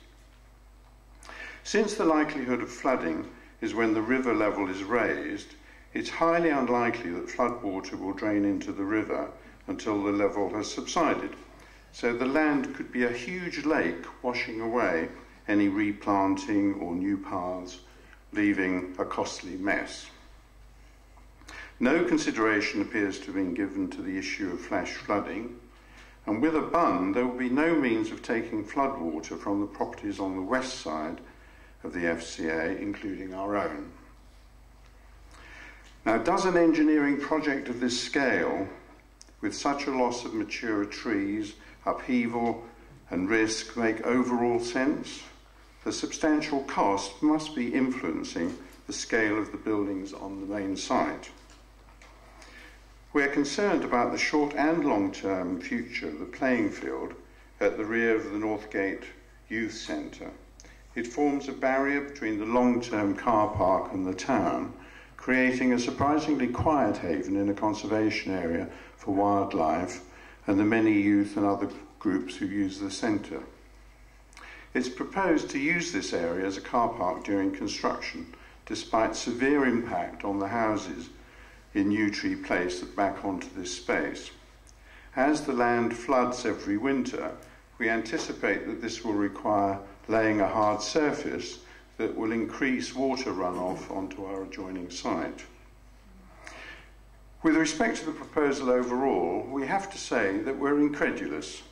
Since the likelihood of flooding is when the river level is raised, it's highly unlikely that floodwater will drain into the river until the level has subsided. So the land could be a huge lake washing away any replanting or new paths, leaving a costly mess. No consideration appears to have been given to the issue of flash flooding, and with a bund there will be no means of taking floodwater from the properties on the west side of the FCA, including our own. Now, does an engineering project of this scale, with such a loss of mature trees, upheaval and risk, make overall sense? The substantial cost must be influencing the scale of the buildings on the main site. We are concerned about the short and long-term future of the playing field at the rear of the Northgate Youth Centre. It forms a barrier between the long-term car park and the town, creating a surprisingly quiet haven in a conservation area for wildlife and the many youth and other groups who use the centre. It's proposed to use this area as a car park during construction, despite severe impact on the houses in Yew Tree Place that back onto this space. As the land floods every winter, we anticipate that this will require laying a hard surface that will increase water runoff onto our adjoining site. With respect to the proposal overall, we have to say that we're incredulous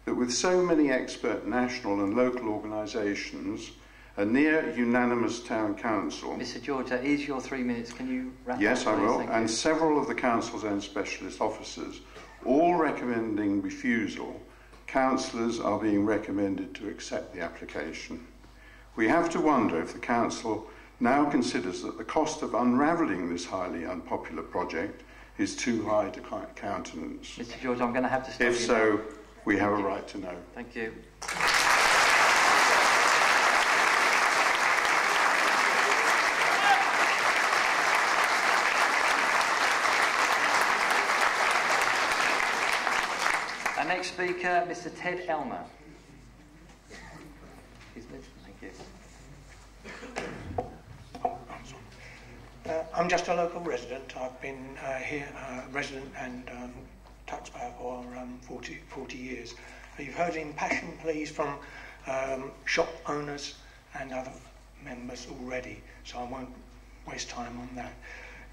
that with so many expert national and local organisations, a near unanimous town council... Mr George, that is your 3 minutes. Can you wrap up? Yes, I will. Thank and you. Several of the council's own specialist officers, all recommending refusal, councillors are being recommended to accept the application. We have to wonder if the council now considers that the cost of unravelling this highly unpopular project is too high to countenance. Mr George, I'm going to have to stop you. If so, we have a right to know. Thank you. Our next speaker, Mr Ted Elmer. Thank you. I'm just a local resident. I've been here resident and taxpayer for 40 years. You've heard impassioned pleas from shop owners and other members already, so I won't waste time on that.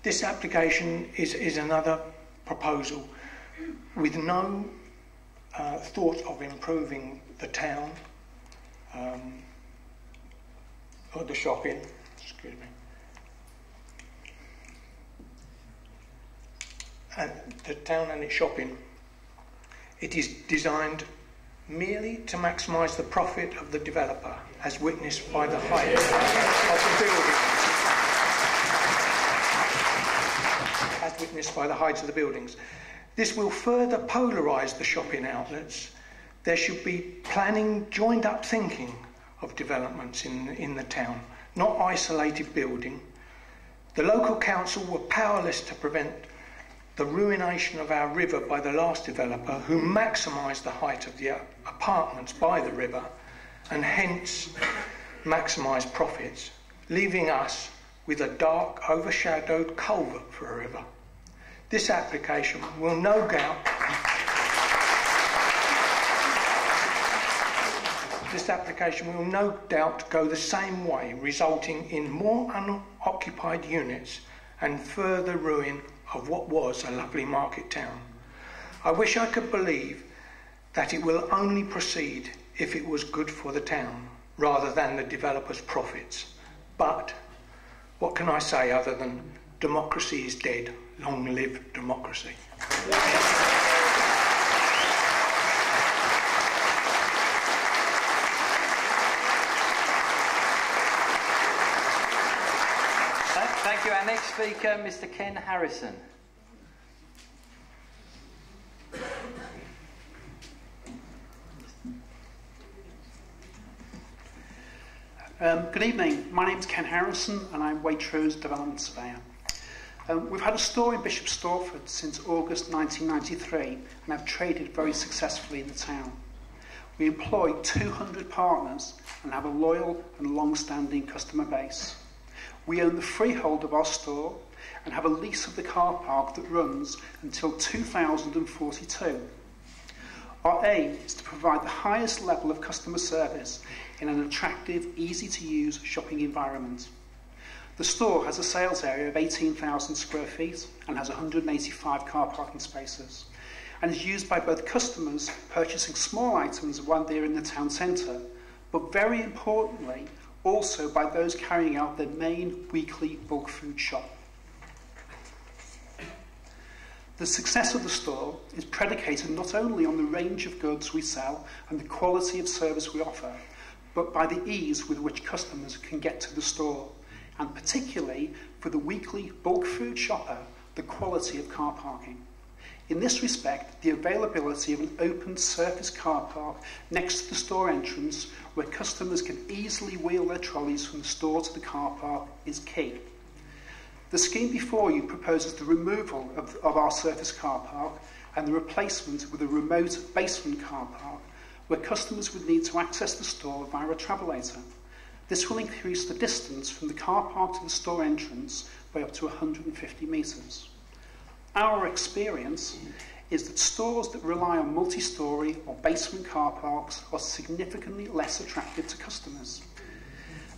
This application is another proposal with no thought of improving the town or the shopping, excuse me. And the town and its shopping, it is designed merely to maximise the profit of the developer, as witnessed by the height of the buildings. As witnessed by the height of the buildings. This will further polarise the shopping outlets. There should be planning, joined up thinking of developments in the town, not isolated building. The local council were powerless to prevent the ruination of our river by the last developer, who maximised the height of the apartments by the river and hence maximised profits, leaving us with a dark, overshadowed culvert for a river. This application will no doubt go the same way, resulting in more unoccupied units and further ruin of what was a lovely market town. I wish I could believe that it will only proceed if it was good for the town, rather than the developer's profits. But what can I say other than democracy is dead, long live democracy. Thank you. Our next speaker, Mr Ken Harrison. Good evening. My name's Ken Harrison and I'm Waitrose Development Surveyor. We've had a store in Bishop Stortford since August 1993 and have traded very successfully in the town. We employ 200 partners and have a loyal and long-standing customer base. We own the freehold of our store and have a lease of the car park that runs until 2042. Our aim is to provide the highest level of customer service in an attractive, easy-to-use shopping environment. The store has a sales area of 18,000 square feet and has 185 car parking spaces, and is used by both customers purchasing small items while they're in the town centre, but very importantly, also by those carrying out their main weekly bulk food shop. The success of the store is predicated not only on the range of goods we sell and the quality of service we offer, but by the ease with which customers can get to the store, and particularly for the weekly bulk food shopper, the quality of car parking. In this respect, the availability of an open surface car park next to the store entrance, where customers can easily wheel their trolleys from the store to the car park, is key. The scheme before you proposes the removal of our surface car park and the replacement with a remote basement car park, where customers would need to access the store via a travelator. This will increase the distance from the car park to the store entrance by up to 150 metres. Our experience is that stores that rely on multi-storey or basement car parks are significantly less attractive to customers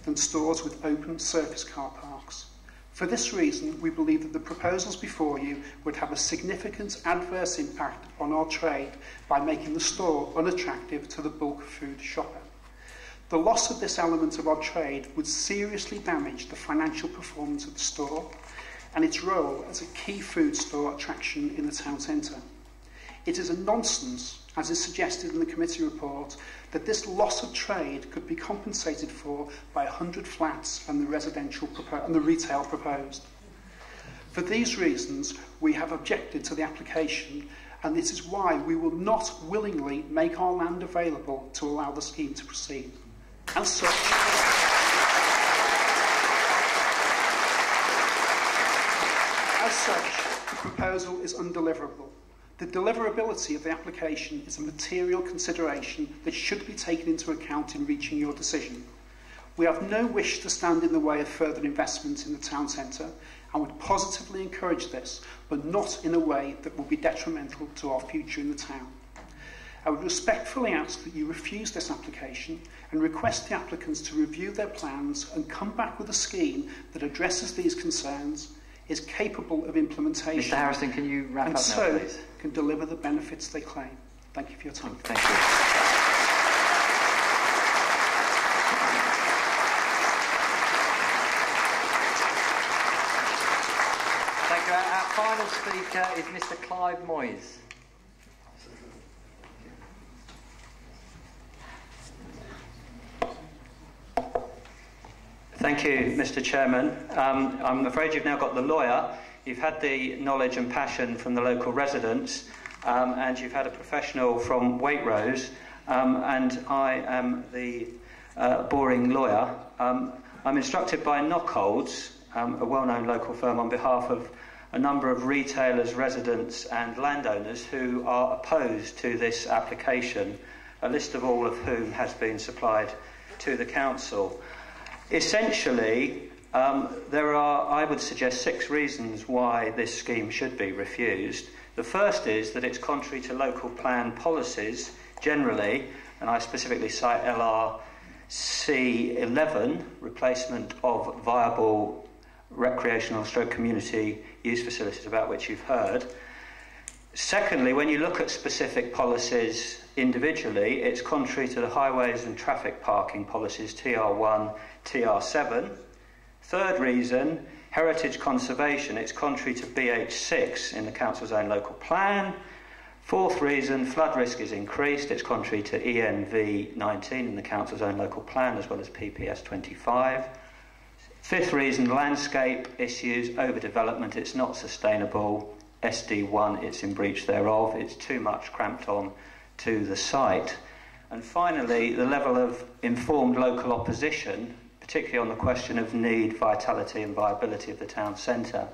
than stores with open surface car parks. For this reason, we believe that the proposals before you would have a significant adverse impact on our trade by making the store unattractive to the bulk food shopper. The loss of this element of our trade would seriously damage the financial performance of the store and its role as a key food store attraction in the town centre. It is a nonsense, as is suggested in the committee report, that this loss of trade could be compensated for by 100 flats and the retail proposed. For these reasons, we have objected to the application, and this is why we will not willingly make our land available to allow the scheme to proceed. As such, the proposal is undeliverable. The deliverability of the application is a material consideration that should be taken into account in reaching your decision. We have no wish to stand in the way of further investment in the town centre and would positively encourage this, but not in a way that will be detrimental to our future in the town. I would respectfully ask that you refuse this application and request the applicants to review their plans and come back with a scheme that addresses these concerns, is capable of implementation, Mr. Harrison, can you wrap up now, so please? Can deliver the benefits they claim. Thank you for your time. Thank you. Thank you. Our final speaker is Mr. Clive Moyes. Thank you, Mr. Chairman. I'm afraid you've now got the lawyer. You've had the knowledge and passion from the local residents, and you've had a professional from Waitrose, and I am the boring lawyer. I'm instructed by Knockholds, a well-known local firm, on behalf of a number of retailers, residents and landowners who are opposed to this application, a list of all of whom has been supplied to the council. Essentially, there are, I would suggest, 6 reasons why this scheme should be refused. The first is that it's contrary to local plan policies generally, and I specifically cite LRC 11, replacement of viable recreational / community use facilities, about which you've heard. Secondly, when you look at specific policies individually, it's contrary to the highways and traffic parking policies TR1, TR7. Third reason, heritage conservation, it's contrary to BH6 in the council's own local plan. Fourth reason, flood risk is increased, it's contrary to ENV19 in the council's own local plan, as well as PPS 25. Fifth reason, landscape issues, overdevelopment, it's not sustainable. SD1, it's in breach thereof, it's too much cramped on to the site. And finally, the level of informed local opposition, particularly on the question of need, vitality and viability of the town centre.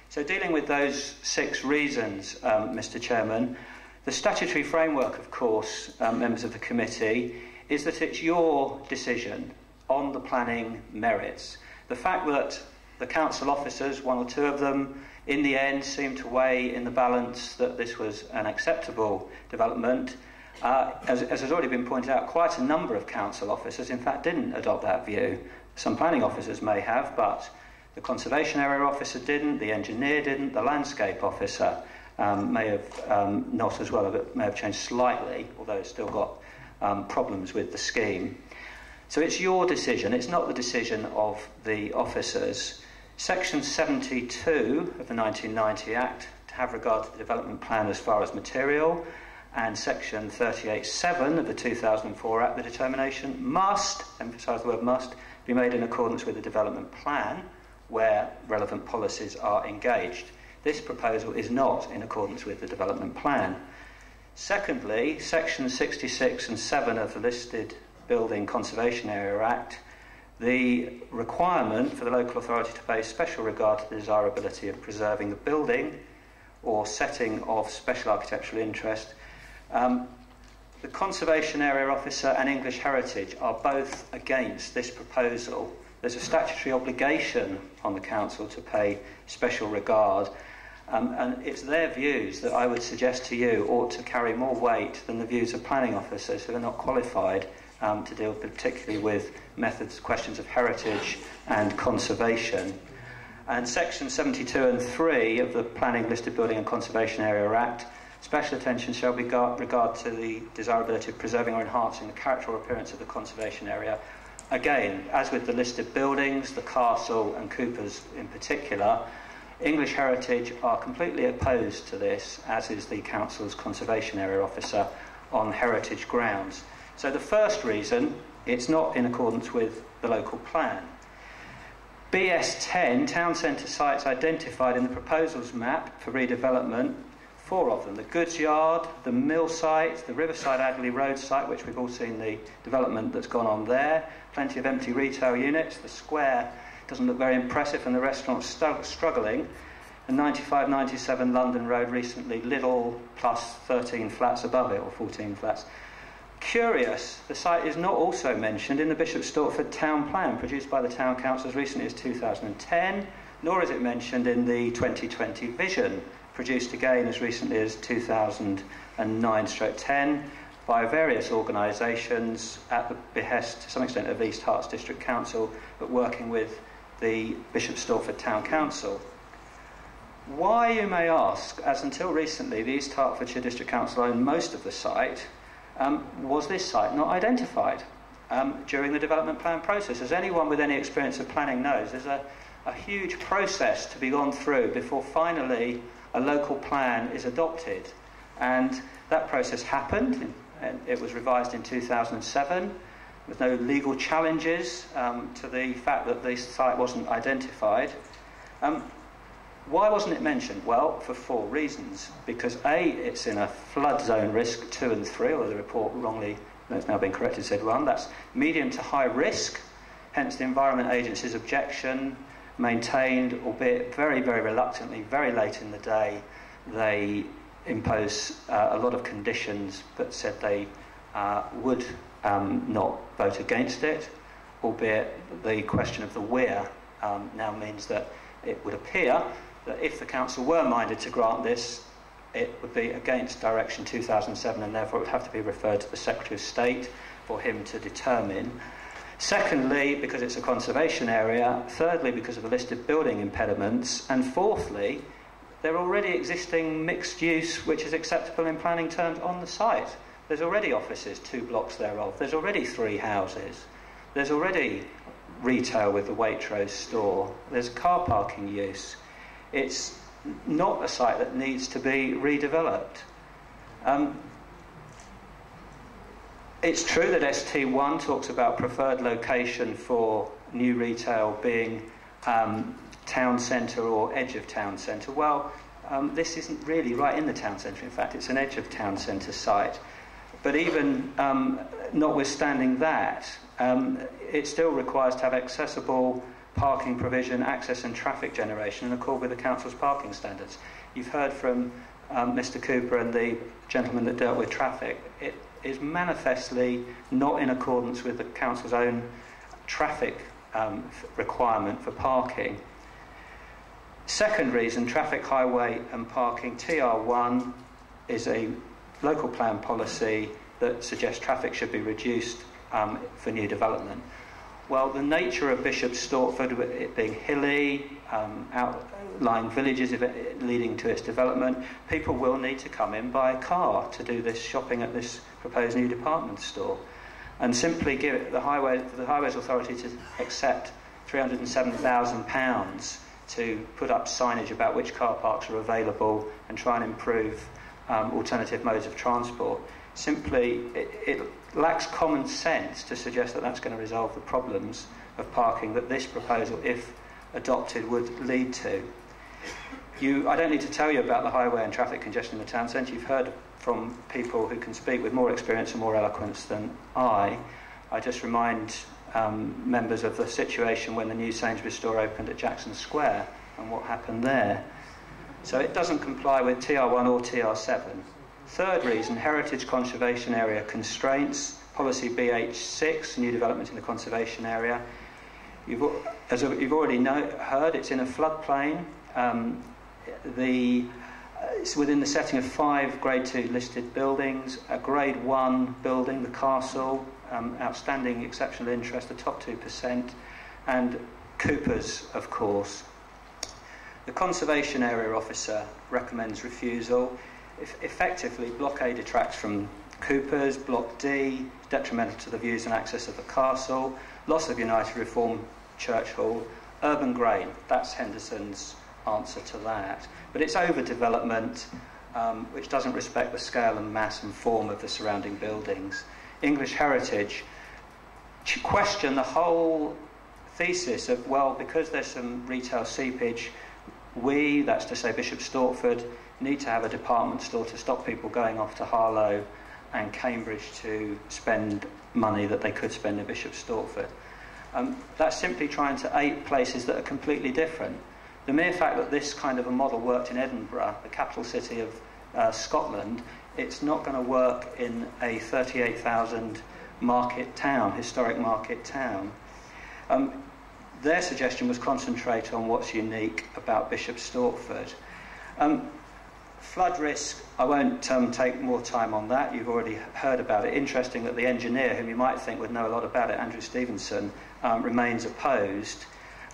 So dealing with those 6 reasons, Mr. Chairman, the statutory framework, of course, members of the committee, is that it's your decision on the planning merits. The fact that the council officers, 1 or 2 of them, in the end seemed to weigh in the balance that this was an acceptable development. As has already been pointed out, quite a number of council officers, in fact, didn't adopt that view. Some planning officers may have, but The conservation area officer didn't, the engineer didn't, the landscape officer may have not as well, but may have changed slightly, although it's still got problems with the scheme. So it's your decision, it's not the decision of the officers. Section 72 of the 1990 Act, to have regard to the development plan as far as material, and Section 38(7) of the 2004 Act, the determination must, emphasise the word must, be made in accordance with the development plan where relevant policies are engaged. This proposal is not in accordance with the development plan. Secondly, Section 66 and 7 of the Listed Building Conservation Area Act, the requirement for the local authority to pay special regard to the desirability of preserving the building or setting of special architectural interest. The Conservation Area Officer and English Heritage are both against this proposal. There's a statutory obligation on the council to pay special regard, and it's their views that I would suggest to you ought to carry more weight than the views of planning officers who are not qualified to deal particularly with methods, questions of heritage and conservation. And Section 72 and 3 of the Planning, Listed Building and Conservation Area Act, special attention shall be regard to the desirability of preserving or enhancing the character or appearance of the conservation area. Again, as with the listed buildings, the castle and Coopers in particular, English Heritage are completely opposed to this, as is the council's conservation area officer, on heritage grounds. So the first reason, it's not in accordance with the local plan. BS10, town centre sites identified in the proposals map for redevelopment, 4 of them: the goods yard, the mill site, the Riverside Adderley Road site, which we've all seen the development that's gone on there, plenty of empty retail units, the square doesn't look very impressive and the restaurant's struggling, and 95-97 London Road recently, Lidl plus 13 flats above it, or 14 flats. Curious, the site is not also mentioned in the Bishop Stortford town plan produced by the town council as recently as 2010, nor is it mentioned in the 2020 vision produced again as recently as 2009/10 by various organisations at the behest to some extent of East Herts District Council, but working with the Bishop Stortford Town Council. Why, you may ask, as until recently the East Hertfordshire District Council owned most of the site, was this site not identified during the development plan process? As anyone with any experience of planning knows, there's a huge process to be gone through before finally a local plan is adopted. And that process happened, and it was revised in 2007 with no legal challenges to the fact that the site wasn't identified. Why wasn't it mentioned? Well, for 4 reasons. Because A, it's in a flood zone risk 2 and 3, although the report wrongly, that's now been corrected, said 1. That's medium to high risk, hence the Environment Agency's objection, maintained, albeit very, very reluctantly, very late in the day. They impose a lot of conditions, but said they would not vote against it, albeit the question of the where now means that it would appear that if the council were minded to grant this, it would be against Direction 2007, and therefore it would have to be referred to the Secretary of State for him to determine. Secondly, because it's a conservation area. Thirdly, because of the listed building impediments. And fourthly, there are already existing mixed use which is acceptable in planning terms on the site. There's already offices, 2 blocks thereof. There's already 3 houses. There's already retail with the Waitrose store. There's car parking use. It's not a site that needs to be redeveloped. It's true that ST1 talks about preferred location for new retail being town centre or edge of town centre. Well, this isn't really right in the town centre. In fact, it's an edge of town centre site. But even notwithstanding that, it still requires to have accessible parking provision, access and traffic generation in accord with the council's parking standards. You've heard from Mr. Cooper and the gentleman that dealt with traffic. It is manifestly not in accordance with the council's own traffic requirement for parking. Second reason, traffic, highway and parking. TR1 is a local plan policy that suggests traffic should be reduced for new development. Well, the nature of Bishop Stortford, it being hilly, outlying villages leading to its development, people will need to come in by car to do this shopping at this proposed new department store. And simply give it the Highways Authority to accept £307,000 to put up signage about which car parks are available and try and improve alternative modes of transport. Simply, it lacks common sense to suggest that that's going to resolve the problems of parking that this proposal, if adopted, would lead to. I don't need to tell you about the highway and traffic congestion in the town centre. You've heard from people who can speak with more experience and more eloquence than I. I just remind members of the situation when the new Sainsbury's store opened at Jackson Square and what happened there. So it doesn't comply with TR1 or TR7. Third reason, heritage conservation area constraints. Policy BH6, new development in the conservation area. As you've already heard, it's in a floodplain. It's within the setting of 5 Grade 2 listed buildings, a Grade 1 building, the castle, outstanding exceptional interest, the top 2%, and Cooper's, of course. The Conservation Area Officer recommends refusal. Effectively, Block A detracts from Cooper's, Block D is detrimental to the views and access of the castle, loss of United Reformed Church Hall, urban grain. That's Henderson's answer to that. But it's overdevelopment, which doesn't respect the scale and mass and form of the surrounding buildings. English heritage, question the whole thesis of, well, because there's some retail seepage, that's to say Bishop Stortford, need to have a department store to stop people going off to Harlow and Cambridge to spend money that they could spend in Bishop Stortford. That's simply trying to ape places that are completely different. The mere fact that this kind of a model worked in Edinburgh, the capital city of Scotland, it's not going to work in a 38,000 market town, historic market town. Their suggestion was concentrate on what's unique about Bishop Stortford. Flood risk, I won't take more time on that. You've already heard about it. Interesting that the engineer, whom you might think would know a lot about it, Andrew Stevenson, remains opposed.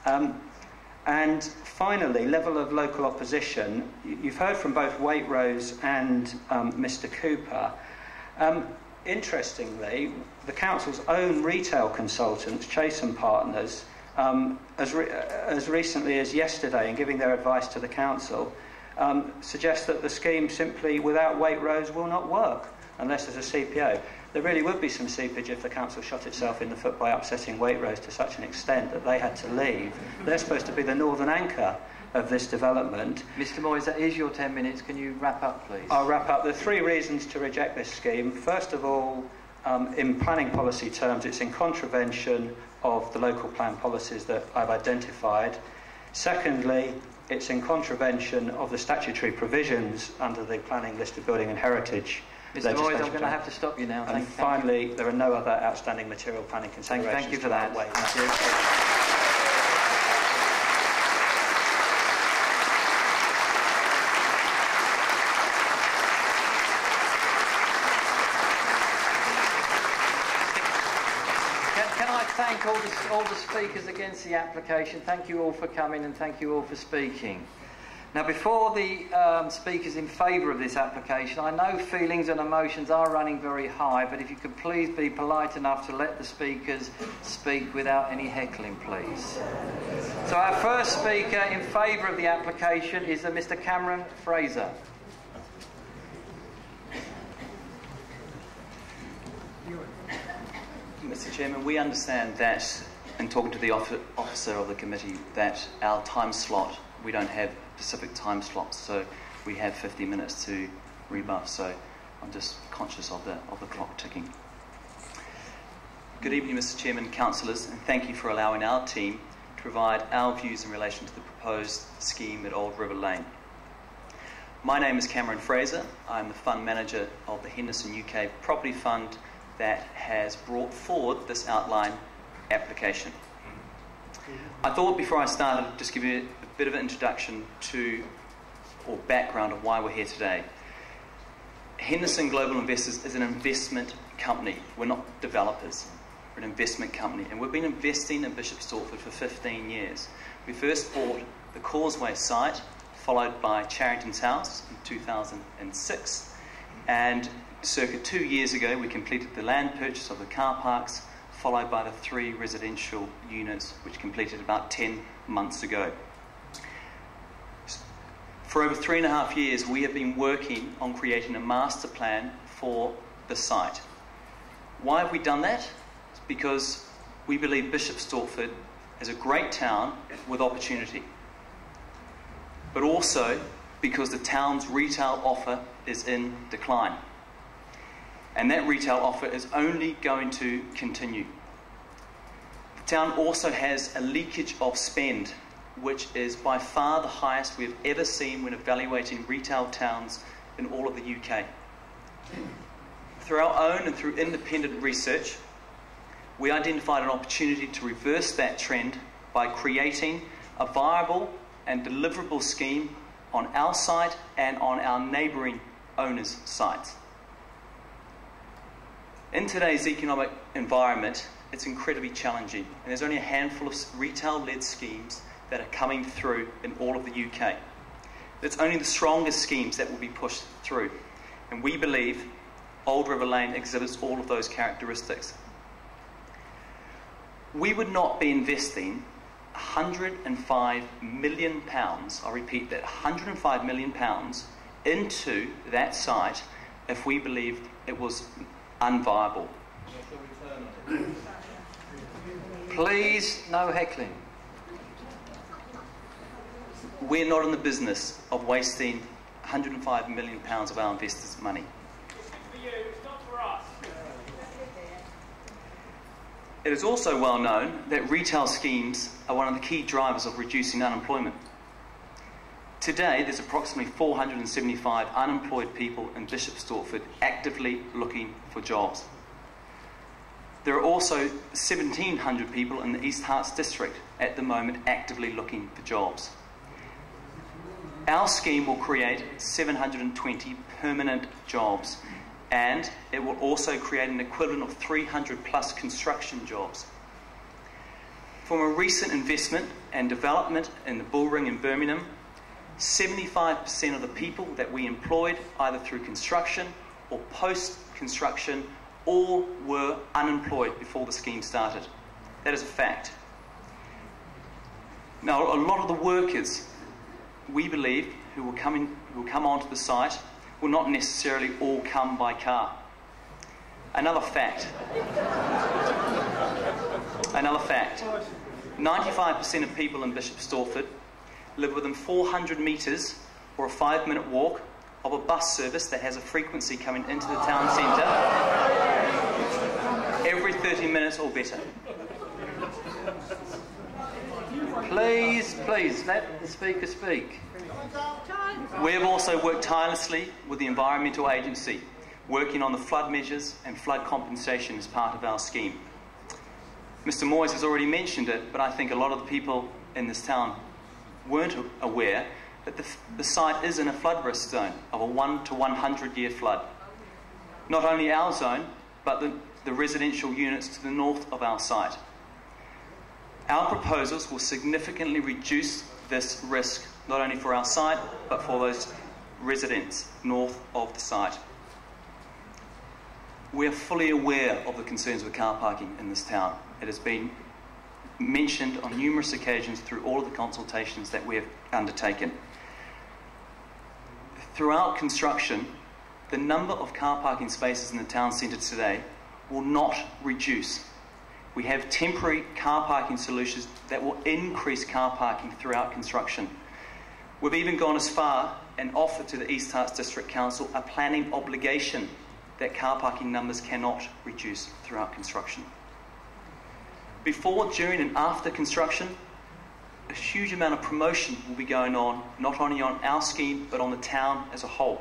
And finally, level of local opposition. You've heard from both Waitrose and Mr. Cooper. Interestingly, the council's own retail consultants, Chase and Partners, as recently as yesterday, in giving their advice to the council, suggest that the scheme simply, without Waitrose, will not work unless there's a CPO. There really would be some seepage if the council shot itself in the foot by upsetting Waitrose to such an extent that they had to leave. They're supposed to be the northern anchor of this development. Mr. Moyes, that is your 10 minutes. Can you wrap up, please? I'll wrap up. There are 3 reasons to reject this scheme. First of all, in planning policy terms, it's in contravention of the local plan policies that I've identified. Secondly, it's in contravention of the statutory provisions under the Planning Listed Building and Heritage Mr. Moyes, I'm going to have to stop you now. And finally, there are no other outstanding material planning considerations. Thank you for that. Thank you. Thank all the speakers against the application. Thank you all for coming and thank you all for speaking. Now, before the speakers in favour of this application, I know feelings and emotions are running very high, but if you could please be polite enough to let the speakers speak without any heckling, please. So our first speaker in favour of the application is Mr. Cameron Fraser. Mr. Chairman, we understand that, in talking to the officer of the committee, that our time slot, we don't have specific time slots, so we have 50 minutes to rebuff, so I'm just conscious of the clock ticking. Good evening, Mr. Chairman, councillors, and thank you for allowing our team to provide our views in relation to the proposed scheme at Old River Lane. My name is Cameron Fraser. I'm the fund manager of the Henderson UK Property Fund that has brought forward this outline application. I thought before I started, I'd just give you a bit of an introduction to, or background of why we're here today. Henderson Global Investors is an investment company. We're not developers. We're an investment company, and we've been investing in Bishop Stortford for 15 years. We first bought the Causeway site, followed by Charrington's House in 2006, and circa 2 years ago we completed the land purchase of the car parks, followed by the 3 residential units, which completed about 10 months ago. For over 3.5 years, we have been working on creating a master plan for the site. Why have we done that? It's because we believe Bishop Stortford is a great town with opportunity, but also because the town's retail offer is in decline. And that retail offer is only going to continue. The town also has a leakage of spend, which is by far the highest we've ever seen when evaluating retail towns in all of the UK. Through our own and through independent research, we identified an opportunity to reverse that trend by creating a viable and deliverable scheme on our site and on our neighbouring owners' sites. In today's economic environment, it's incredibly challenging, and there's only a handful of retail-led schemes that are coming through in all of the UK. It's only the strongest schemes that will be pushed through, and we believe Old River Lane exhibits all of those characteristics. We would not be investing £105 million, I repeat that, £105 million into that site if we believed it was unviable. Please, no heckling. We're not in the business of wasting £105 million of our investors' money. It is also well known that retail schemes are one of the key drivers of reducing unemployment. Today, there's approximately 475 unemployed people in Bishop Stortford actively looking for jobs. There are also 1,700 people in the East Hearts district at the moment actively looking for jobs. Our scheme will create 720 permanent jobs, and it will also create an equivalent of 300 plus construction jobs. From a recent investment and development in the Bullring in Birmingham, 75% of the people that we employed, either through construction or post-construction, all were unemployed before the scheme started. That is a fact. Now, a lot of the workers, we believe, who will come onto the site will not necessarily all come by car. Another fact. 95% of people in Bishop Stortford live within 400 metres or a 5-minute walk of a bus service that has a frequency coming into the town centre every 30 minutes or better. Please, let the speaker speak. We have also worked tirelessly with the Environmental Agency, working on the flood measures and flood compensation as part of our scheme. Mr. Moyes has already mentioned it, but I think a lot of the people in this town weren't aware that the site is in a flood risk zone of a 1 to 100 year flood. Not only our zone, but the residential units to the north of our site. Our proposals will significantly reduce this risk, not only for our site, but for those residents north of the site. We are fully aware of the concerns with car parking in this town. It has been mentioned on numerous occasions through all of the consultations that we have undertaken. Throughout construction, the number of car parking spaces in the town centre today will not reduce. We have temporary car parking solutions that will increase car parking throughout construction. We've even gone as far and offered to the East Hearts District Council a planning obligation that car parking numbers cannot reduce throughout construction. Before, during and after construction, a huge amount of promotion will be going on, not only on our scheme, but on the town as a whole.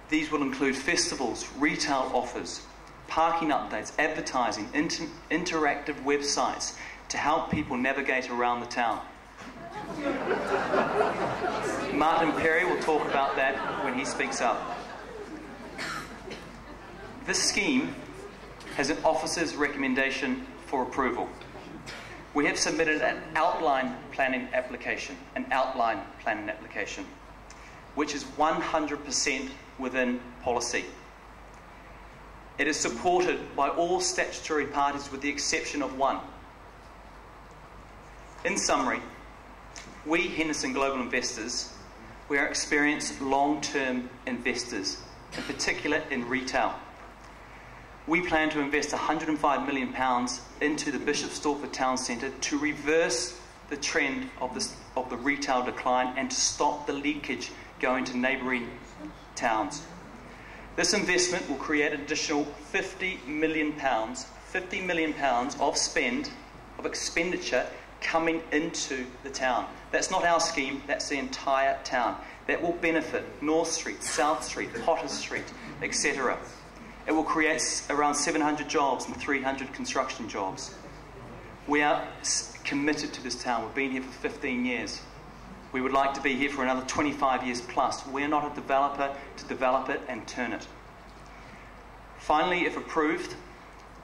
These will include festivals, retail offers, parking updates, advertising, interactive websites to help people navigate around the town. Martin Perry will talk about that when he speaks up. This scheme has an officer's recommendation for approval. We have submitted an outline planning application, which is 100% within policy. It is supported by all statutory parties with the exception of one. In summary, we, Henderson Global Investors, we are experienced long-term investors, in particular in retail. We plan to invest £105 million into the Bishop Stortford Town Centre to reverse the trend of the retail decline and to stop the leakage going to neighbouring towns. This investment will create an additional £50 million of expenditure coming into the town. That's not our scheme, that's the entire town. That will benefit North Street, South Street, Potter Street, etc. It will create around 700 jobs and 300 construction jobs. We are committed to this town. We've been here for 15 years. We would like to be here for another 25 years plus. We're not a developer to develop it and turn it. Finally, if approved,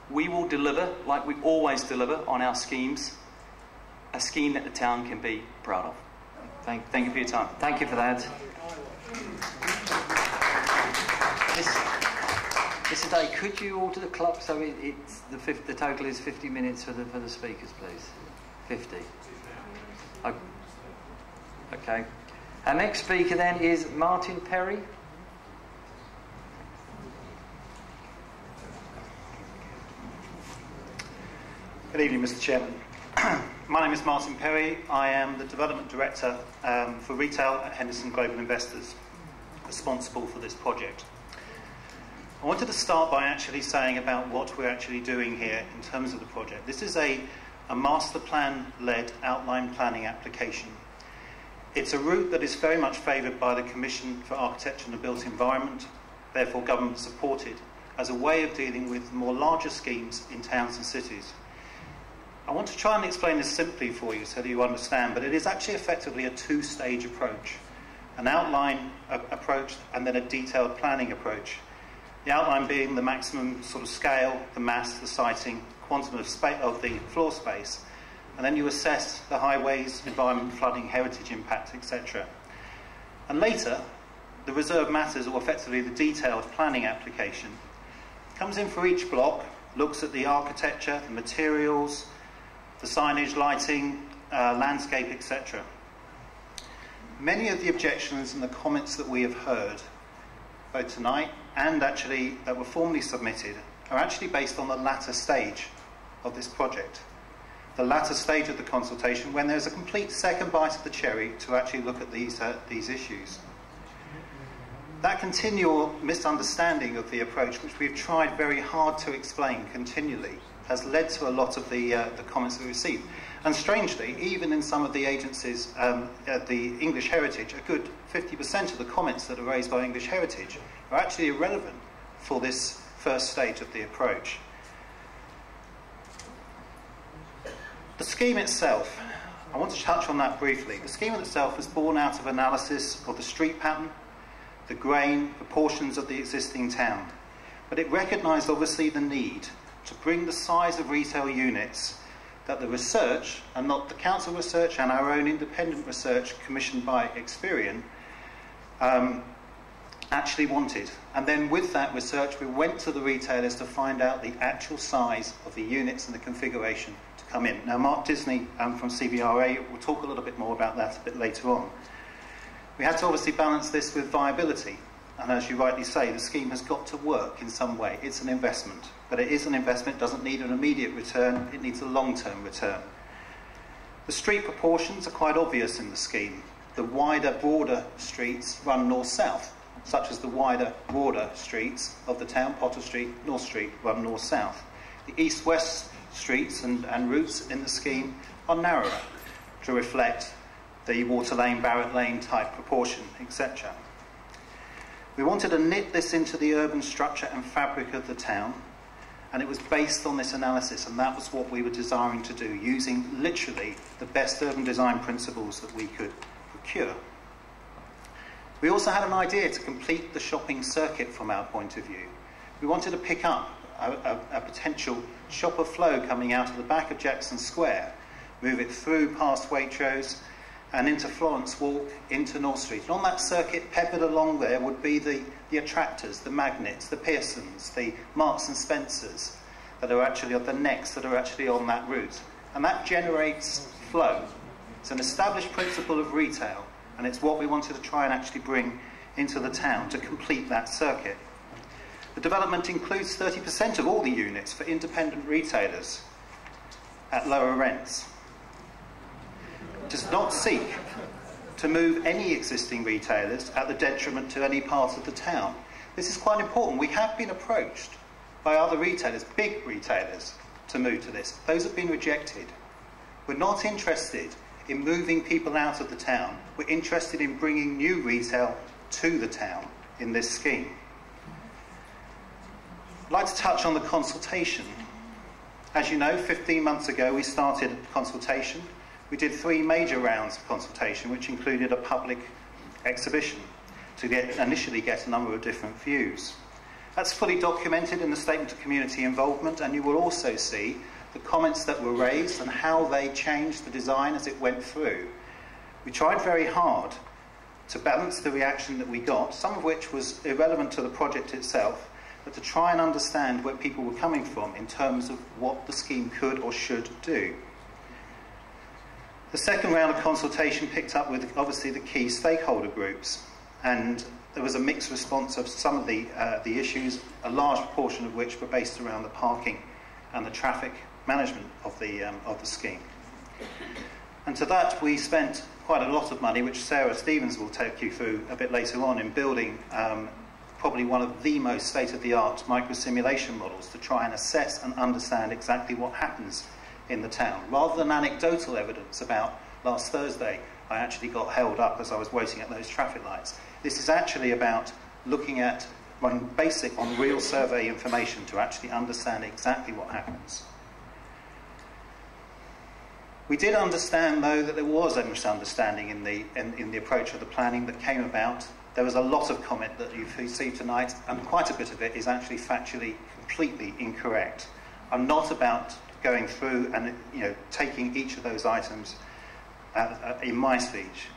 we will deliver, like we always deliver on our schemes, a scheme that the town can be proud of. Thank you for your time. Thank you for that. Mr. Day, could you alter the clock so the total is 50 minutes for the speakers, please? 50. Okay. Our next speaker then is Martin Perry. Good evening, Mr. Chairman. My name is Martin Perry. I am the Development Director for Retail at Henderson Global Investors, responsible for this project. I wanted to start by actually saying about what we're actually doing here in terms of the project. This is a master plan-led outline planning application. It's a route that is very much favoured by the Commission for Architecture and the Built Environment, therefore government supported, as a way of dealing with more larger schemes in towns and cities. I want to try and explain this simply for you so that you understand, but it is actually effectively a two-stage approach. An outline approach and then a detailed planning approach. The outline being the maximum sort of scale, the mass, the siting, quantum of the floor space, and then you assess the highways, environment, flooding, heritage impact, etc. And later, the reserved matters, or effectively the detailed planning application, comes in for each block, looks at the architecture, the materials, the signage, lighting, landscape, etc. Many of the objections and the comments that we have heard, both tonight and actually that were formally submitted, are actually based on the latter stage of this project. The latter stage of the consultation, when there's a complete second bite of the cherry to actually look at these issues. That continual misunderstanding of the approach, which we've tried very hard to explain continually, has led to a lot of the comments that we received. And strangely, even in some of the agencies, the English Heritage, a good 50% of the comments that are raised by English Heritage are actually irrelevant for this first stage of the approach. The scheme itself, I want to touch on that briefly. The scheme itself is born out of analysis of the street pattern, the grain, proportions of the existing town. But it recognised obviously the need to bring the size of retail units that the research, and not the council research and our own independent research commissioned by Experian, actually wanted. And then with that research, we went to the retailers to find out the actual size of the units and the configuration to come in. Now, Mark Disney from CBRA will talk a little bit more about that a bit later on. We had to obviously balance this with viability. And as you rightly say, the scheme has got to work in some way. It's an investment. But it is an investment, it doesn't need an immediate return, it needs a long-term return. The street proportions are quite obvious in the scheme. The wider, broader streets run north-south, such as the wider, broader streets of the town, Potter Street, North Street, run north-south. The east-west streets and routes in the scheme are narrower to reflect the Water Lane, Barrett Lane type proportion, etc. We wanted to knit this into the urban structure and fabric of the town, and it was based on this analysis, and that was what we were desiring to do, using literally the best urban design principles that we could procure. We also had an idea to complete the shopping circuit from our point of view. We wanted to pick up a potential shopper flow coming out of the back of Jackson Square, move it through past Waitrose and into Florence Walk, into North Street. And on that circuit, peppered along there, would be the attractors, the Magnets, the Pearsons, the Marks and Spencers that are actually on the Next, that are actually on that route. And that generates flow. It's an established principle of retail, and it's what we wanted to try and actually bring into the town to complete that circuit. The development includes 30% of all the units for independent retailers at lower rents. It does not seek to move any existing retailers at the detriment to any part of the town. This is quite important. We have been approached by other retailers, big retailers, to move to this. Those have been rejected. We're not interested in moving people out of the town. We're interested in bringing new retail to the town in this scheme. I'd like to touch on the consultation. As you know, 15 months ago we started consultation. We did 3 major rounds of consultation, which included a public exhibition to initially get a number of different views. That's fully documented in the Statement of Community Involvement, and you will also see the comments that were raised and how they changed the design as it went through. We tried very hard to balance the reaction that we got, some of which was irrelevant to the project itself, but to try and understand where people were coming from in terms of what the scheme could or should do. The second round of consultation picked up with obviously the key stakeholder groups, and there was a mixed response of some of the issues, a large proportion of which were based around the parking and the traffic management of the scheme. And to that we spent quite a lot of money, which Sarah Stevens will take you through a bit later on, in building probably one of the most state-of-the-art micro-simulation models to try and assess and understand exactly what happens in the town. Rather than anecdotal evidence about last Thursday, I actually got held up as I was waiting at those traffic lights. This is actually about looking at on real survey information to actually understand exactly what happens. We did understand, though, that there was a misunderstanding in the approach of the planning that came about. There was a lot of comment that you've received tonight, and quite a bit of it is actually factually completely incorrect. I'm not about going through and taking each of those items in my speech.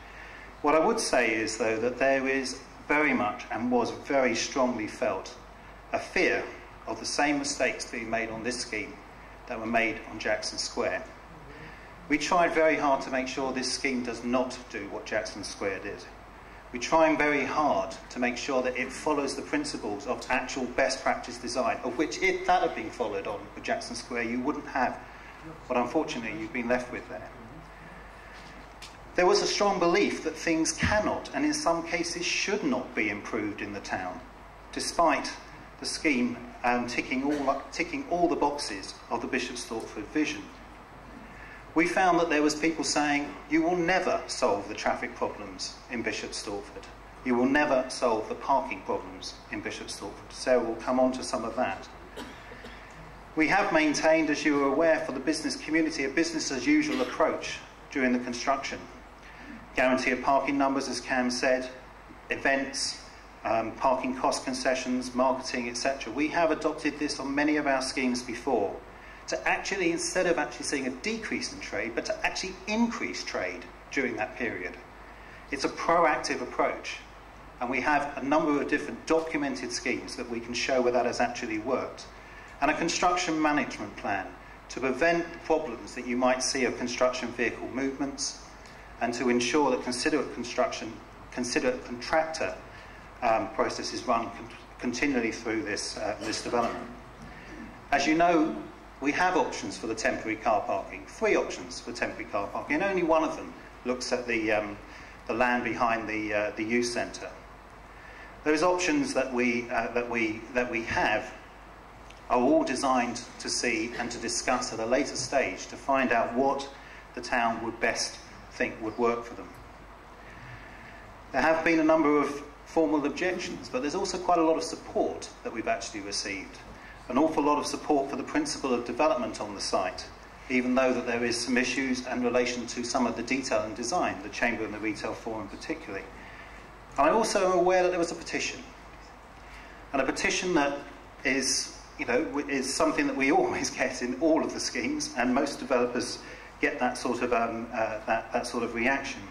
What I would say is, though, that there is very much, and was very strongly felt, a fear of the same mistakes being made on this scheme that were made on Jackson Square. We tried very hard to make sure this scheme does not do what Jackson Square did. We're trying very hard to make sure that it follows the principles of actual best practice design, of which, if that had been followed on with Jackson Square, you wouldn't have what unfortunately you've been left with there. There was a strong belief that things cannot, and in some cases should not, be improved in the town, despite the scheme ticking all the boxes of the Bishop Stortford vision. We found that there was people saying, you will never solve the traffic problems in Bishop Stortford. You will never solve the parking problems in Bishop Stortford. Sarah will come on to some of that. We have maintained, as you are aware, for the business community, a business as usual approach during the construction. Guarantee of parking numbers, as Cam said, events, parking cost concessions, marketing, etc. We have adopted this on many of our schemes before, to actually, instead of actually seeing a decrease in trade, but to actually increase trade during that period. It's a proactive approach, and we have a number of different documented schemes that we can show where that has actually worked, and a construction management plan to prevent problems that you might see of construction vehicle movements, and to ensure that considerate contractor process is run continually through this development. As you know, we have options for the temporary car parking, 3 options for temporary car parking, and only one of them looks at the land behind the youth centre. Those options that we have are all designed to see and to discuss at a later stage to find out what the town would best think would work for them. There have been a number of formal objections, but there's also quite a lot of support that we've actually received. An awful lot of support for the principle of development on the site, even though that there is some issues in relation to some of the detail and design, the Chamber and the Retail Forum particularly. And I also am aware that there was a petition, and a petition that is you know, is something that we always get in all of the schemes, and most developers get that sort of that sort of reaction.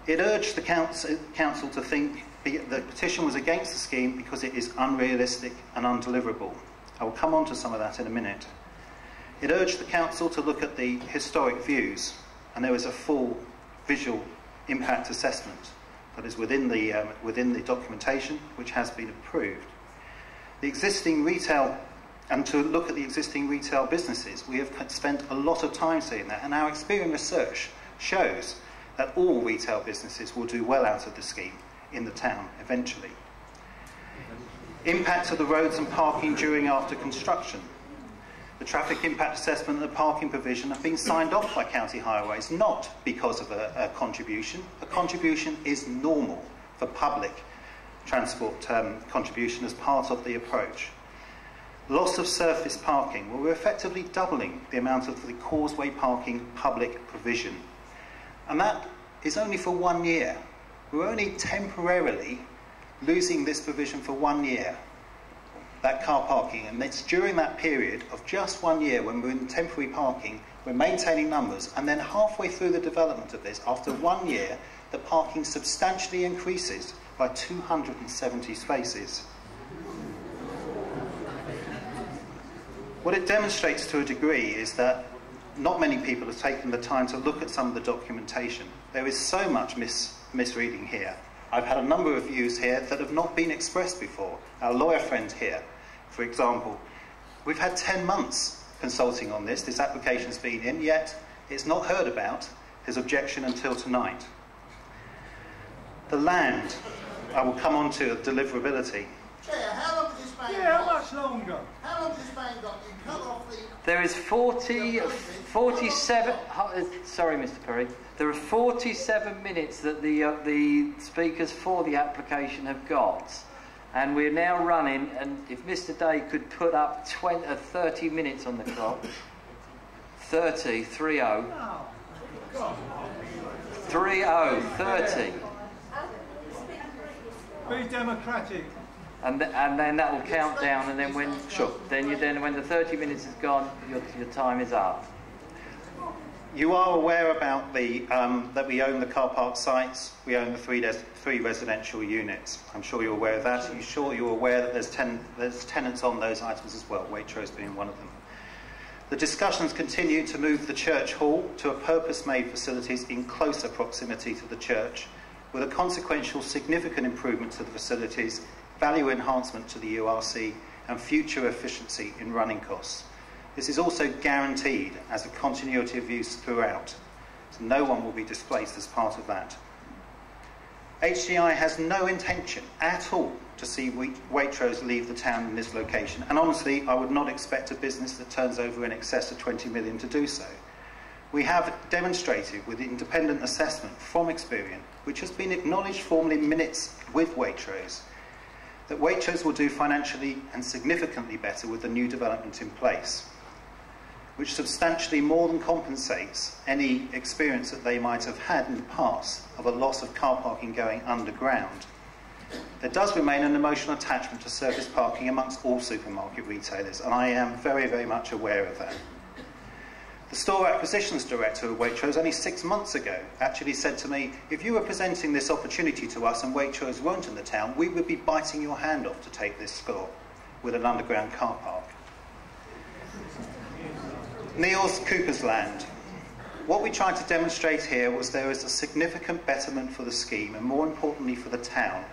It urged the council to think the petition was against the scheme because it is unrealistic and undeliverable. I will come on to some of that in a minute. It urged the council to look at the historic views, and there was a full visual impact assessment that is within the documentation, which has been approved. The existing retail, and to look at the existing retail businesses, we have spent a lot of time seeing that, and our experience research shows that all retail businesses will do well out of the scheme in the town eventually. Impact of the roads and parking during and after construction. The traffic impact assessment and the parking provision have been signed off by County Highways, not because of a contribution. A contribution is normal for public transport contribution as part of the approach. Loss of surface parking. Well, we're effectively doubling the amount of the Causeway parking public provision. And that is only for 1 year. We're only temporarily losing this provision for 1 year, that car parking, and it's during that period of just 1 year when we're in temporary parking, we're maintaining numbers, and then halfway through the development of this, after 1 year, the parking substantially increases by 270 spaces. What it demonstrates to a degree is that not many people have taken the time to look at some of the documentation. There is so much misreading here. I've had a number of views here that have not been expressed before. Our lawyer friend here, for example, we've had 10 months consulting on this. This application's been in, yet it's not heard about his objection until tonight. The land, I will come on to deliverability. Chair, how long has this ban got? How much longer? How long has this ban got? You cut off the... There is 47... Sorry, Mr. Perry. There are 47 minutes that the speakers for the application have got. And we're now running, and if Mr. Day could put up 30 minutes on the clock. 30, 30. 30. Be democratic. And then that will count down, and then when when the 30 minutes is gone, your time is up. You are aware about the that we own the car park sites. We own the three residential units. I'm sure you're aware of that. You're aware that there's tenants on those items as well, Waitrose being one of them. The discussions continue to move the church hall to a purpose-made facilities in closer proximity to the church, with a consequential significant improvement to the facilities, value enhancement to the URC, and future efficiency in running costs. This is also guaranteed as a continuity of use throughout, so no one will be displaced as part of that. HDI has no intention at all to see Waitrose leave the town in this location, and honestly, I would not expect a business that turns over in excess of 20 million to do so. We have demonstrated with independent assessment from Experian, which has been acknowledged formally in minutes with Waitrose, that Waitrose will do financially and significantly better with the new development in place, which substantially more than compensates any experience that they might have had in the past of a loss of car parking going underground. There does remain an emotional attachment to surface parking amongst all supermarket retailers, and I am very, very much aware of that. The store acquisitions director of Waitrose only 6 months ago actually said to me, if you were presenting this opportunity to us and Waitrose weren't in the town, we would be biting your hand off to take this store with an underground car park. Neil's Cooper's Land. What we tried to demonstrate here was there is a significant betterment for the scheme, and more importantly for the town,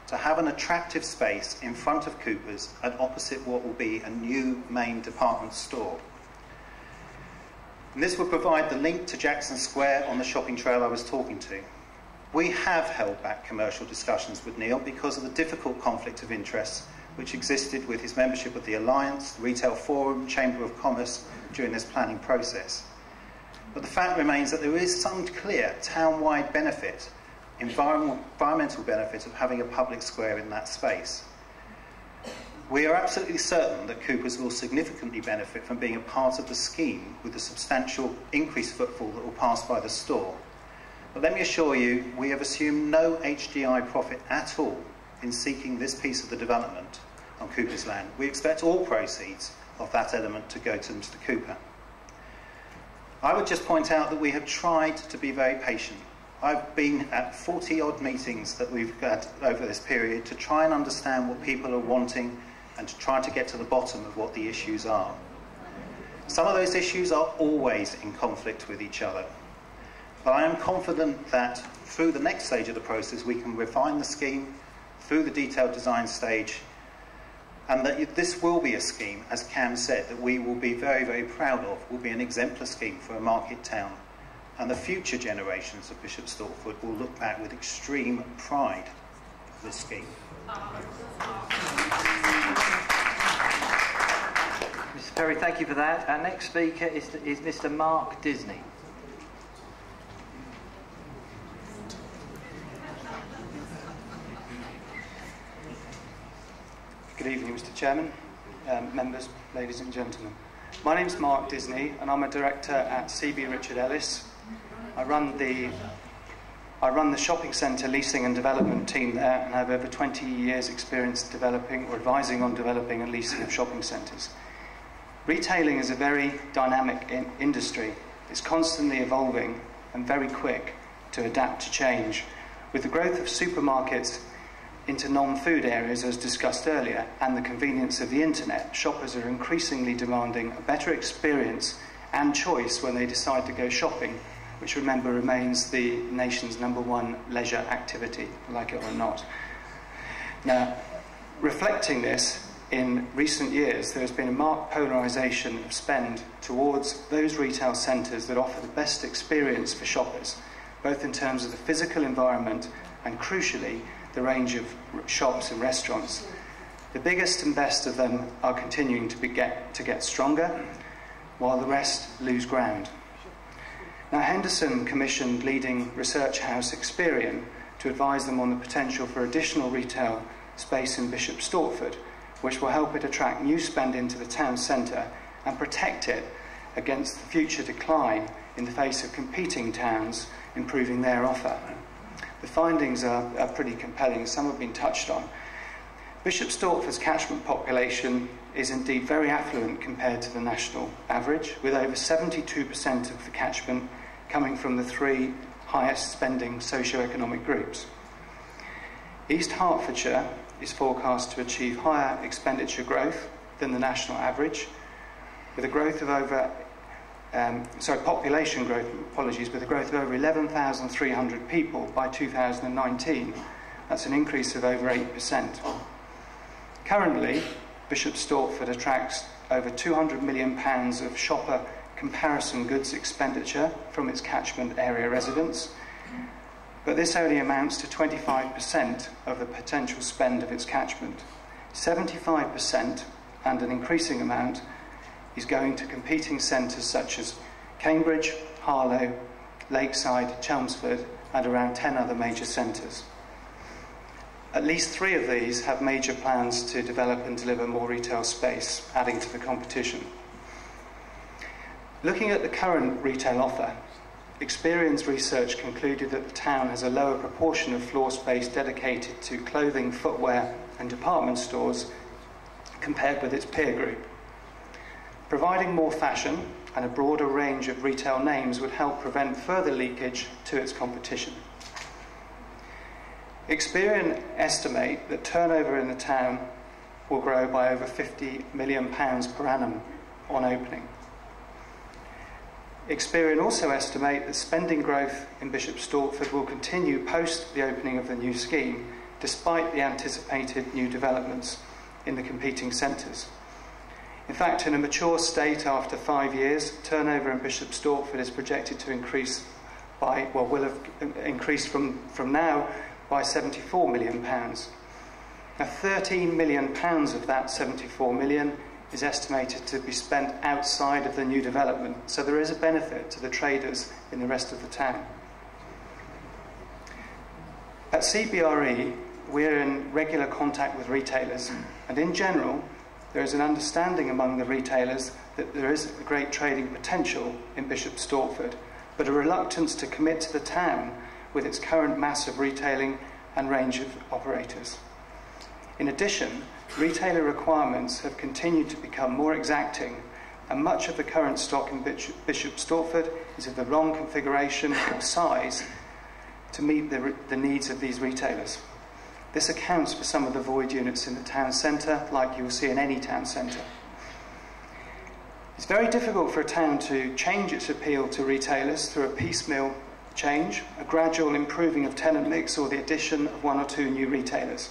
to have an attractive space in front of Cooper's and opposite what will be a new main department store. And this will provide the link to Jackson Square on the shopping trail I was talking to. We have held back commercial discussions with Neil because of the difficult conflict of interests which existed with his membership of the Alliance, the Retail Forum, Chamber of Commerce during this planning process. But the fact remains that there is some clear town-wide benefit, environmental benefit of having a public square in that space. We are absolutely certain that Coopers will significantly benefit from being a part of the scheme with the substantial increased footfall that will pass by the store. But let me assure you, we have assumed no HDI profit at all in seeking this piece of the development. on Cooper's land. We expect all proceeds of that element to go to Mr. Cooper. I would just point out that we have tried to be very patient. I've been at 40-odd meetings that we've had over this period to try and understand what people are wanting and to try to get to the bottom of what the issues are. Some of those issues are always in conflict with each other. But I am confident that through the next stage of the process we can refine the scheme through the detailed design stage, and that this will be a scheme, as Cam said, that we will be very, very proud of, will be an exemplar scheme for a market town. And the future generations of Bishop Stortford will look back with extreme pride at this scheme. Mr. Perry, thank you for that. Our next speaker is Mr. Mark Disney. Good evening, Mr. Chairman, members, ladies and gentlemen. My name is Mark Disney, and I'm a director at CB Richard Ellis. I run the shopping centre leasing and development team there, and have over 20 years' experience developing or advising on developing and leasing of shopping centres. Retailing is a very dynamic industry. It's constantly evolving and very quick to adapt to change. With the growth of supermarkets into non-food areas, as discussed earlier, and the convenience of the internet, shoppers are increasingly demanding a better experience and choice when they decide to go shopping, which, remember, remains the nation's #1 leisure activity, like it or not. Now, reflecting this, in recent years there has been a marked polarisation of spend towards those retail centres that offer the best experience for shoppers, both in terms of the physical environment and, crucially, the range of shops and restaurants. The biggest and best of them are continuing to get stronger, while the rest lose ground. Now, Henderson commissioned leading research house Experian to advise them on the potential for additional retail space in Bishop Stortford, which will help it attract new spend into the town centre and protect it against the future decline in the face of competing towns improving their offer. The findings are pretty compelling. Some have been touched on. Bishop Stortford's catchment population is indeed very affluent compared to the national average, with over 72% of the catchment coming from the 3 highest spending socio-economic groups. East Hertfordshire is forecast to achieve higher expenditure growth than the national average, with a growth of over population growth, with a growth of over 11,300 people by 2019. That's an increase of over 8%. Currently, Bishop Stortford attracts over £200 million of shopper comparison goods expenditure from its catchment area residents, but this only amounts to 25% of the potential spend of its catchment. 75%, and an increasing amount, is going to competing centres such as Cambridge, Harlow, Lakeside, Chelmsford, and around 10 other major centres. At least 3 of these have major plans to develop and deliver more retail space, adding to the competition. Looking at the current retail offer, Experian's research concluded that the town has a lower proportion of floor space dedicated to clothing, footwear, and department stores compared with its peer group. Providing more fashion and a broader range of retail names would help prevent further leakage to its competition. Experian estimate that turnover in the town will grow by over £50 million per annum on opening. Experian also estimate that spending growth in Bishop Stortford will continue post the opening of the new scheme, despite the anticipated new developments in the competing centres. In fact, in a mature state after 5 years, turnover in Bishop Stortford is projected to increase by, well, will have increased from now by £74 million. Now, £13 million of that £74 million is estimated to be spent outside of the new development, so there is a benefit to the traders in the rest of the town. At CBRE, we're in regular contact with retailers, and in general, there is an understanding among the retailers that there is a great trading potential in Bishop Stortford, but a reluctance to commit to the town with its current mass of retailing and range of operators. In addition, retailer requirements have continued to become more exacting, and much of the current stock in Bishop Stortford is of the wrong configuration or size to meet the needs of these retailers. This accounts for some of the void units in the town centre, like you will see in any town centre. It's very difficult for a town to change its appeal to retailers through a piecemeal change, a gradual improving of tenant mix, or the addition of one or two new retailers.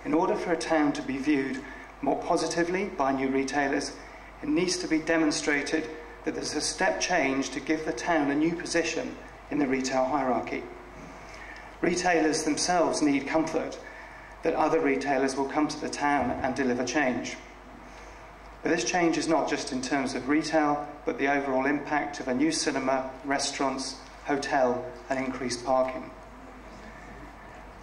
In order for a town to be viewed more positively by new retailers, it needs to be demonstrated that there's a step change to give the town a new position in the retail hierarchy. Retailers themselves need comfort that other retailers will come to the town and deliver change. But this change is not just in terms of retail, but the overall impact of a new cinema, restaurants, hotel and increased parking.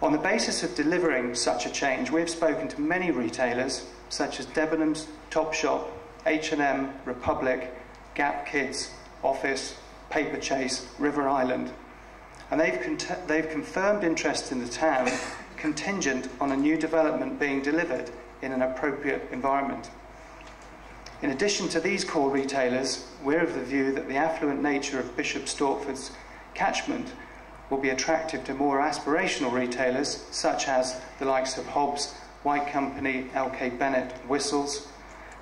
On the basis of delivering such a change, we have spoken to many retailers such as Debenhams, Topshop, H&M, Republic, Gap Kids, Office, Paperchase, River Island, and they've confirmed interest in the town contingent on a new development being delivered in an appropriate environment. In addition to these core retailers, we're of the view that the affluent nature of Bishop Stortford's catchment will be attractive to more aspirational retailers such as the likes of Hobbs, White Company, LK Bennett, Whistles.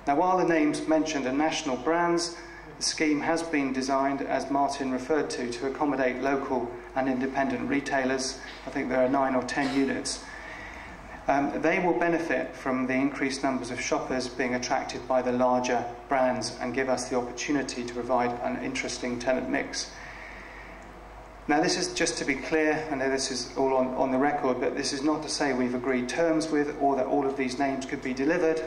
Now, while the names mentioned are national brands, the scheme has been designed, as Martin referred to accommodate local and independent retailers. I think there are 9 or 10 units. They will benefit from the increased numbers of shoppers being attracted by the larger brands and give us the opportunity to provide an interesting tenant mix. Now, this is just to be clear, I know this is all on the record, but this is not to say we've agreed terms with or that all of these names could be delivered,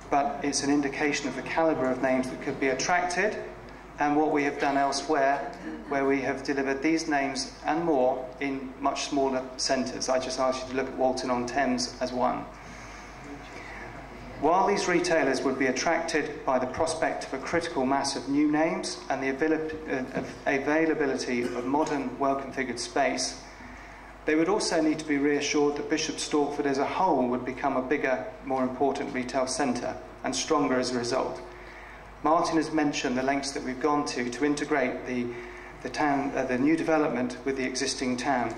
but it's an indication of the calibre of names that could be attracted and what we have done elsewhere, where we have delivered these names and more in much smaller centres. I just asked you to look at Walton-on-Thames as one. While these retailers would be attracted by the prospect of a critical mass of new names and the availability of modern, well-configured space, they would also need to be reassured that Bishop Stortford as a whole would become a bigger, more important retail centre and stronger as a result. Martin has mentioned the lengths that we've gone to integrate the new development with the existing town.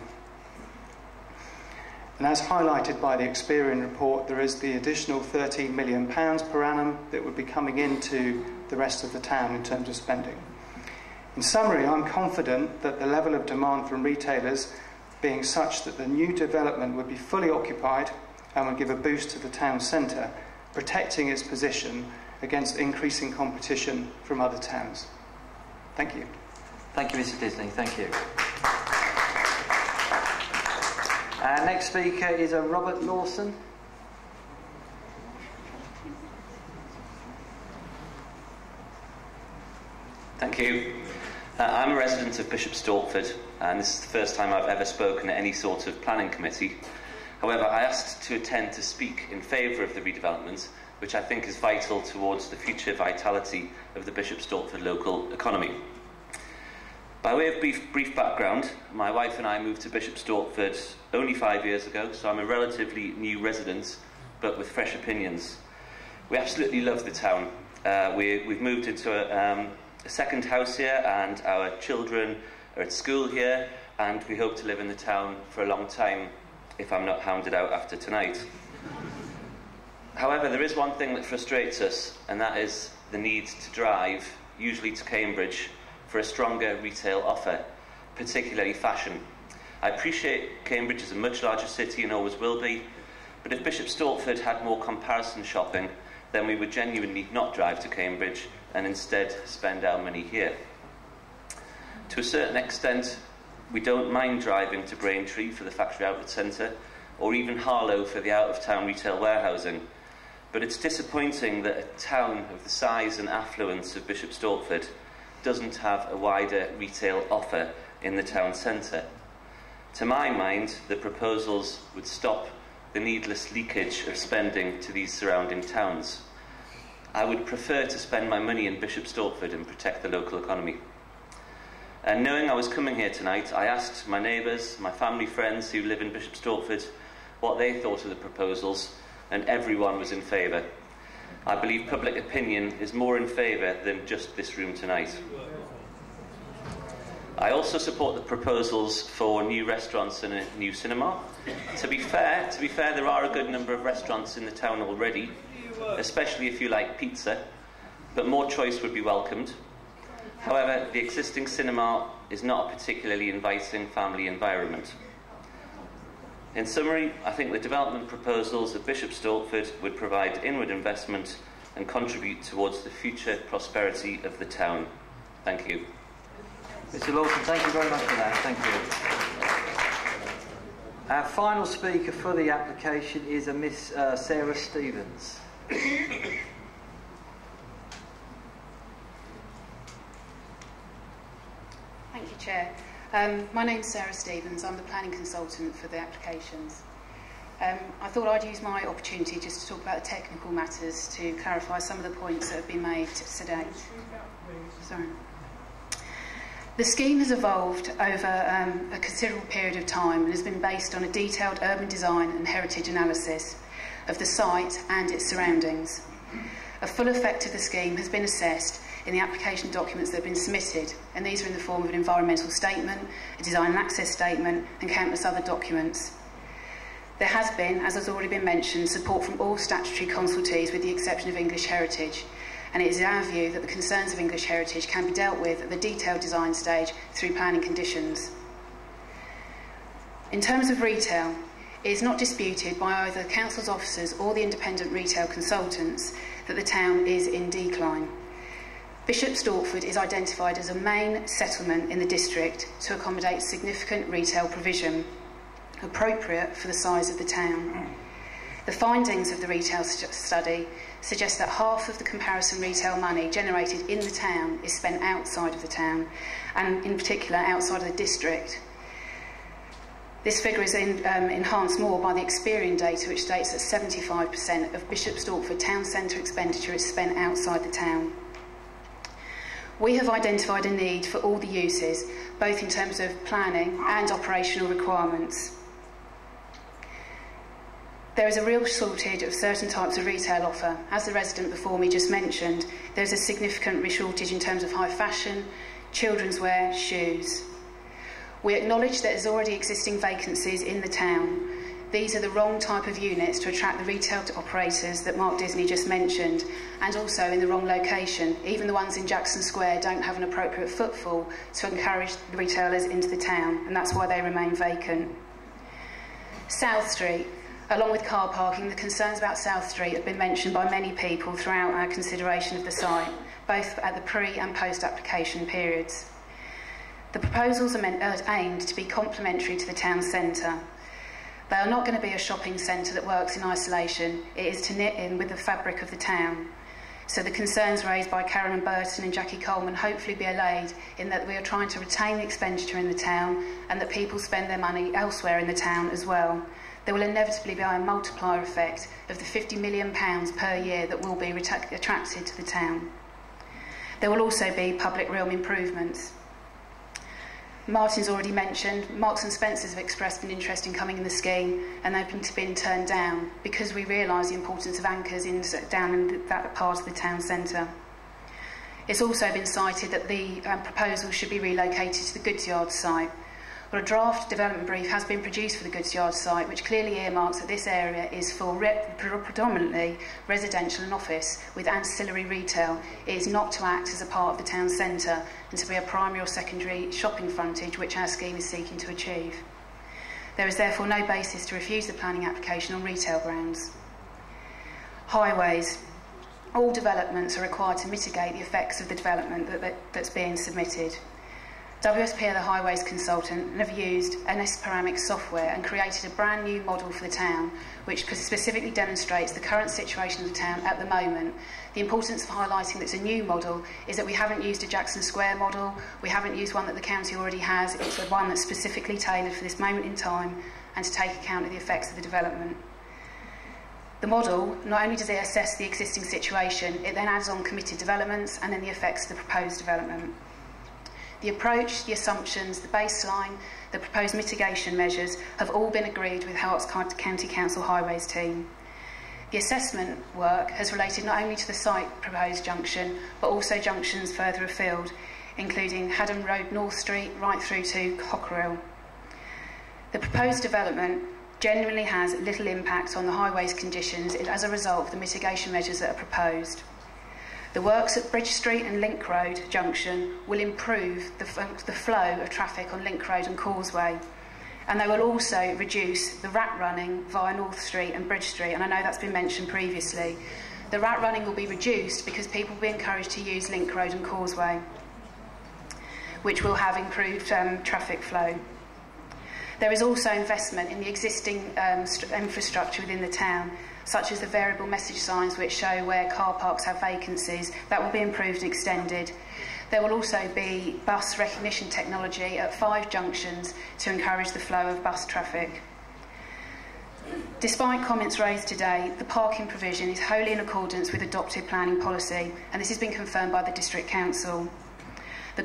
And as highlighted by the Experian report, there is the additional £13 million per annum that would be coming into the rest of the town in terms of spending. In summary, I'm confident that the level of demand from retailers being such that the new development would be fully occupied and would give a boost to the town centre, protecting its position against increasing competition from other towns. Thank you. Thank you, Mr. Disney. Thank you. Our next speaker is Robert Lawson. Thank you. I'm a resident of Bishop Stortford, and this is the first time I've ever spoken at any sort of planning committee. However, I asked to attend to speak in favour of the redevelopment, which I think is vital towards the future vitality of the Bishop Stortford local economy. By way of brief background, my wife and I moved to Bishop Stortford only 5 years ago, so I'm a relatively new resident, but with fresh opinions. We absolutely love the town. We've moved into a second house here, and our children are at school here, and we hope to live in the town for a long time, if I'm not hounded out after tonight. However, there is one thing that frustrates us, and that is the need to drive, usually to Cambridge, for a stronger retail offer, particularly fashion. I appreciate Cambridge is a much larger city and always will be, but if Bishop Stortford had more comparison shopping, then we would genuinely not drive to Cambridge and instead spend our money here. To a certain extent, we don't mind driving to Braintree for the factory outlet centre, or even Harlow for the out-of-town retail warehousing. But it's disappointing that a town of the size and affluence of Bishop Stortford doesn't have a wider retail offer in the town centre. To my mind, the proposals would stop the needless leakage of spending to these surrounding towns. I would prefer to spend my money in Bishop Stortford and protect the local economy. And knowing I was coming here tonight, I asked my neighbours, my family friends who live in Bishop Stortford, what they thought of the proposals, and everyone was in favour. I believe public opinion is more in favour than just this room tonight. I also support the proposals for new restaurants and a new cinema. To be fair, there are a good number of restaurants in the town already, especially if you like pizza, but more choice would be welcomed. However, the existing cinema is not a particularly inviting family environment. In summary, I think the development proposals of Bishop Stortford would provide inward investment and contribute towards the future prosperity of the town. Thank you. Mr. Lawson, thank you very much for that. Thank you. Our final speaker for the application is a Miss Sarah Stevens. Thank you, Chair. My name's Sarah Stevens. I'm the planning consultant for the applications. I thought I'd use my opportunity just to talk about the technical matters to clarify some of the points that have been made today. Sorry. The scheme has evolved over a considerable period of time and has been based on a detailed urban design and heritage analysis of the site and its surroundings. A full effect of the scheme has been assessed in the application documents that have been submitted, and these are in the form of an environmental statement, a design and access statement, and countless other documents. There has been, as has already been mentioned, support from all statutory consultees with the exception of English Heritage, and it is our view that the concerns of English Heritage can be dealt with at the detailed design stage through planning conditions. In terms of retail, it is not disputed by either the Council's officers or the independent retail consultants that the town is in decline. Bishop Stortford is identified as a main settlement in the district to accommodate significant retail provision, appropriate for the size of the town. The findings of the retail study suggest that half of the comparison retail money generated in the town is spent outside of the town, and in particular outside of the district. This figure is enhanced more by the Experian data, which states that 75% of Bishop Stortford town centre expenditure is spent outside the town. We have identified a need for all the uses, both in terms of planning and operational requirements. There is a real shortage of certain types of retail offer. As the resident before me just mentioned, there is a significant shortage in terms of high fashion, children's wear, shoes. We acknowledge that there's already existing vacancies in the town. These are the wrong type of units to attract the retail operators that Mark Disney just mentioned, and also in the wrong location. Even the ones in Jackson Square don't have an appropriate footfall to encourage the retailers into the town, and that's why they remain vacant. South Street. Along with car parking, the concerns about South Street have been mentioned by many people throughout our consideration of the site, both at the pre- and post-application periods. The proposals are aimed to be complementary to the town centre. They are not going to be a shopping centre that works in isolation. It is to knit in with the fabric of the town. So the concerns raised by Karen Burton and Jackie Colman hopefully be allayed in that we are trying to retain the expenditure in the town and that people spend their money elsewhere in the town as well. There will inevitably be a multiplier effect of the £50 million per year that will be attracted to the town. There will also be public realm improvements. Martin's already mentioned, Marks and Spencer's have expressed an interest in coming in the scheme, and they've been turned down because we realise the importance of anchors down in that part of the town centre. It's also been cited that the proposal should be relocated to the goods yard site. Well, a draft development brief has been produced for the goods yard site, which clearly earmarks that this area is for predominantly residential and office with ancillary retail. It is not to act as a part of the town centre and to be a primary or secondary shopping frontage, which our scheme is seeking to achieve. There is therefore no basis to refuse the planning application on retail grounds. Highways. All developments are required to mitigate the effects of the development that's being submitted. WSP are the highways consultant and have used NS Paramix software and created a brand new model for the town which specifically demonstrates the current situation of the town at the moment. The importance of highlighting that it's a new model is that we haven't used a Jackson Square model, we haven't used one that the county already has, it's one that's specifically tailored for this moment in time and to take account of the effects of the development. The model, not only does it assess the existing situation, it then adds on committed developments and then the effects of the proposed development. The approach, the assumptions, the baseline, the proposed mitigation measures have all been agreed with Hearts County Council Highways team. The assessment work has related not only to the site proposed junction, but also junctions further afield, including Haddon Road, North Street, right through to Cockerill. The proposed development genuinely has little impact on the highway's conditions as a result of the mitigation measures that are proposed. The works at Bridge Street and Link Road junction will improve the flow of traffic on Link Road and Causeway, and they will also reduce the rat running via North Street and Bridge Street, and I know that's been mentioned previously. The rat running will be reduced because people will be encouraged to use Link Road and Causeway, which will have improved traffic flow. There is also investment in the existing infrastructure within the town, such as the variable message signs which show where car parks have vacancies. That will be improved and extended. There will also be bus recognition technology at 5 junctions to encourage the flow of bus traffic. Despite comments raised today, the parking provision is wholly in accordance with adopted planning policy, and this has been confirmed by the District Council. The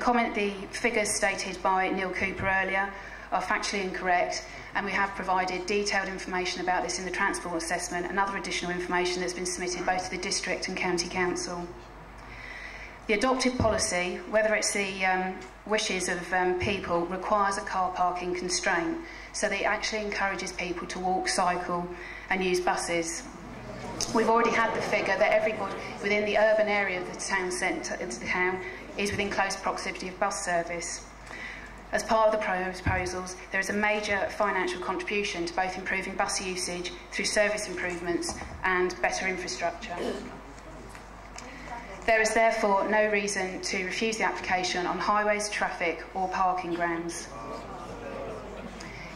figures stated by Neil Cooper earlier are factually incorrect, and we have provided detailed information about this in the transport assessment and other additional information that's been submitted both to the District and County Council. The adopted policy, whether it's the wishes of people, requires a car parking constraint, so that it actually encourages people to walk, cycle and use buses. We've already had the figure that everybody within the urban area of the town centre is within close proximity of bus service. As part of the proposals, there is a major financial contribution to both improving bus usage through service improvements and better infrastructure. There is therefore no reason to refuse the application on highways, traffic or parking grounds.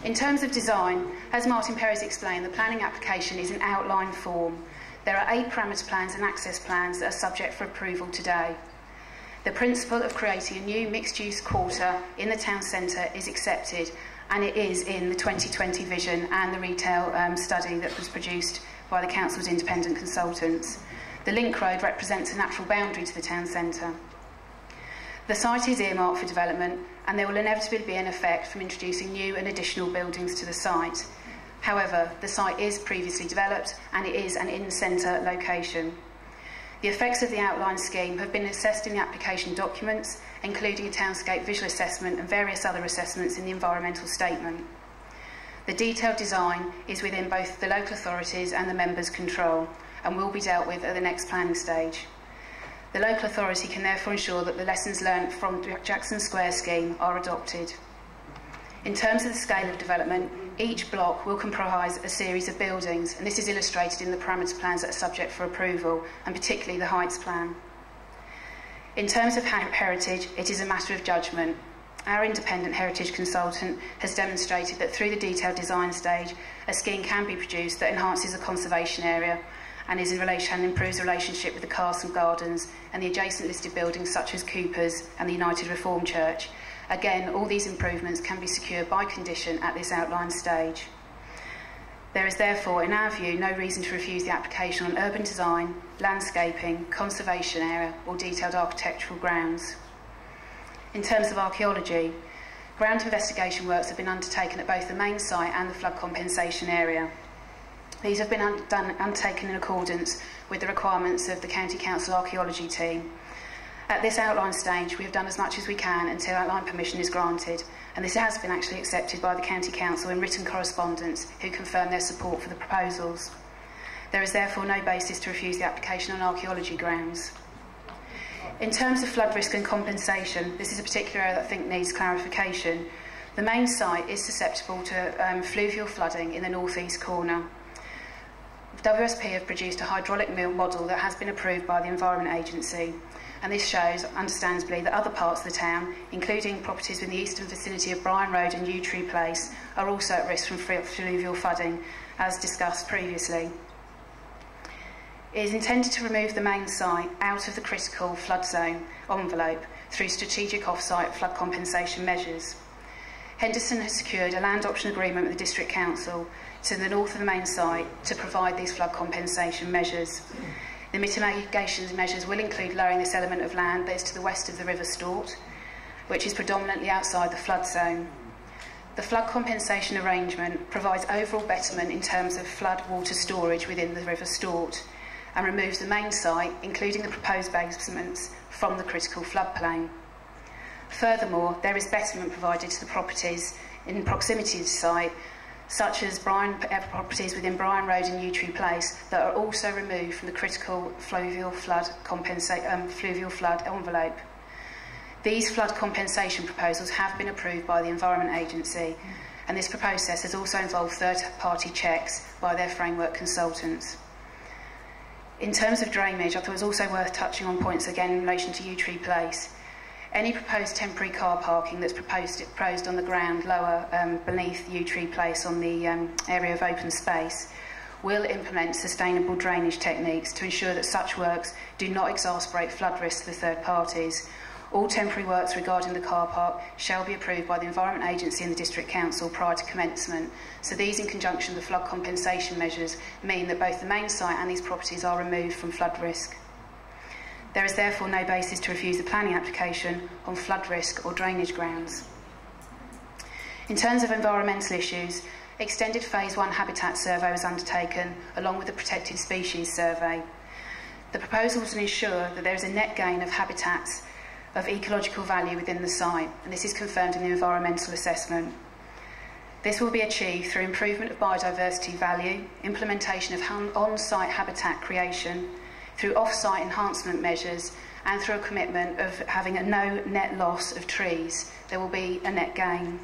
In terms of design, as Martin Perry has explained, the planning application is in outline form. There are 8 parameter plans and access plans that are subject for approval today. The principle of creating a new mixed-use quarter in the town centre is accepted, and it is in the 2020 vision and the retail study that was produced by the Council's independent consultants. The Link Road represents a natural boundary to the town centre. The site is earmarked for development, and there will inevitably be an effect from introducing new and additional buildings to the site. However, the site is previously developed and it is an in-centre location. The effects of the outline scheme have been assessed in the application documents, including a townscape visual assessment and various other assessments in the environmental statement. The detailed design is within both the local authorities and the members' control and will be dealt with at the next planning stage. The local authority can therefore ensure that the lessons learned from the Jackson Square scheme are adopted. In terms of the scale of development, each block will comprise a series of buildings, and this is illustrated in the parameter plans that are subject for approval, and particularly the heights plan. In terms of heritage, it is a matter of judgment. Our independent heritage consultant has demonstrated that through the detailed design stage, a scheme can be produced that enhances the conservation area and improves the relationship with the Castle Gardens and the adjacent listed buildings such as Cooper's and the United Reformed Church. Again, all these improvements can be secured by condition at this outline stage. There is therefore, in our view, no reason to refuse the application on urban design, landscaping, conservation area or detailed architectural grounds. In terms of archaeology, ground investigation works have been undertaken at both the main site and the flood compensation area. These have been undertaken in accordance with the requirements of the County Council Archaeology team. At this outline stage, we have done as much as we can until outline permission is granted, and this has been actually accepted by the County Council in written correspondence, who confirm their support for the proposals. There is therefore no basis to refuse the application on archaeology grounds. In terms of flood risk and compensation, this is a particular area that I think needs clarification. The main site is susceptible to fluvial flooding in the north-east corner. WSP have produced a hydraulic model that has been approved by the Environment Agency, and this shows, understandably, that other parts of the town, including properties in the eastern vicinity of Bryan Road and Yew Tree Place, are also at risk from fluvial flooding, as discussed previously. It is intended to remove the main site out of the critical flood zone envelope through strategic off-site flood compensation measures. Henderson has secured a land option agreement with the District Council to the north of the main site to provide these flood compensation measures. The mitigation measures will include lowering this element of land that is to the west of the River Stort, which is predominantly outside the flood zone. the flood compensation arrangement provides overall betterment in terms of flood water storage within the River Stort and removes the main site, including the proposed basements, from the critical floodplain. Furthermore, there is betterment provided to the properties in proximity to the site, such as properties within Bryan Road and Yew Tree Place, that are also removed from the critical fluvial flood envelope. These flood compensation proposals have been approved by the Environment Agency, and this process has also involved third-party checks by their framework consultants. In terms of drainage, I thought it was also worth touching on points again in relation to Yew Tree Place. Any proposed temporary car parking that's proposed on the ground lower beneath Yew Tree Place on the area of open space will implement sustainable drainage techniques to ensure that such works do not exacerbate flood risks to the third parties. All temporary works regarding the car park shall be approved by the Environment Agency and the District Council prior to commencement. So these, in conjunction with the flood compensation measures, mean that both the main site and these properties are removed from flood risk. There is therefore no basis to refuse the planning application on flood risk or drainage grounds. In terms of environmental issues, extended Phase 1 habitat survey was undertaken along with the protected species survey. The proposal was to ensure that there is a net gain of habitats of ecological value within the site, and this is confirmed in the environmental assessment. This will be achieved through improvement of biodiversity value, implementation of on-site habitat creation, through off-site enhancement measures, and through a commitment of having a no net loss of trees. There will be a net gain.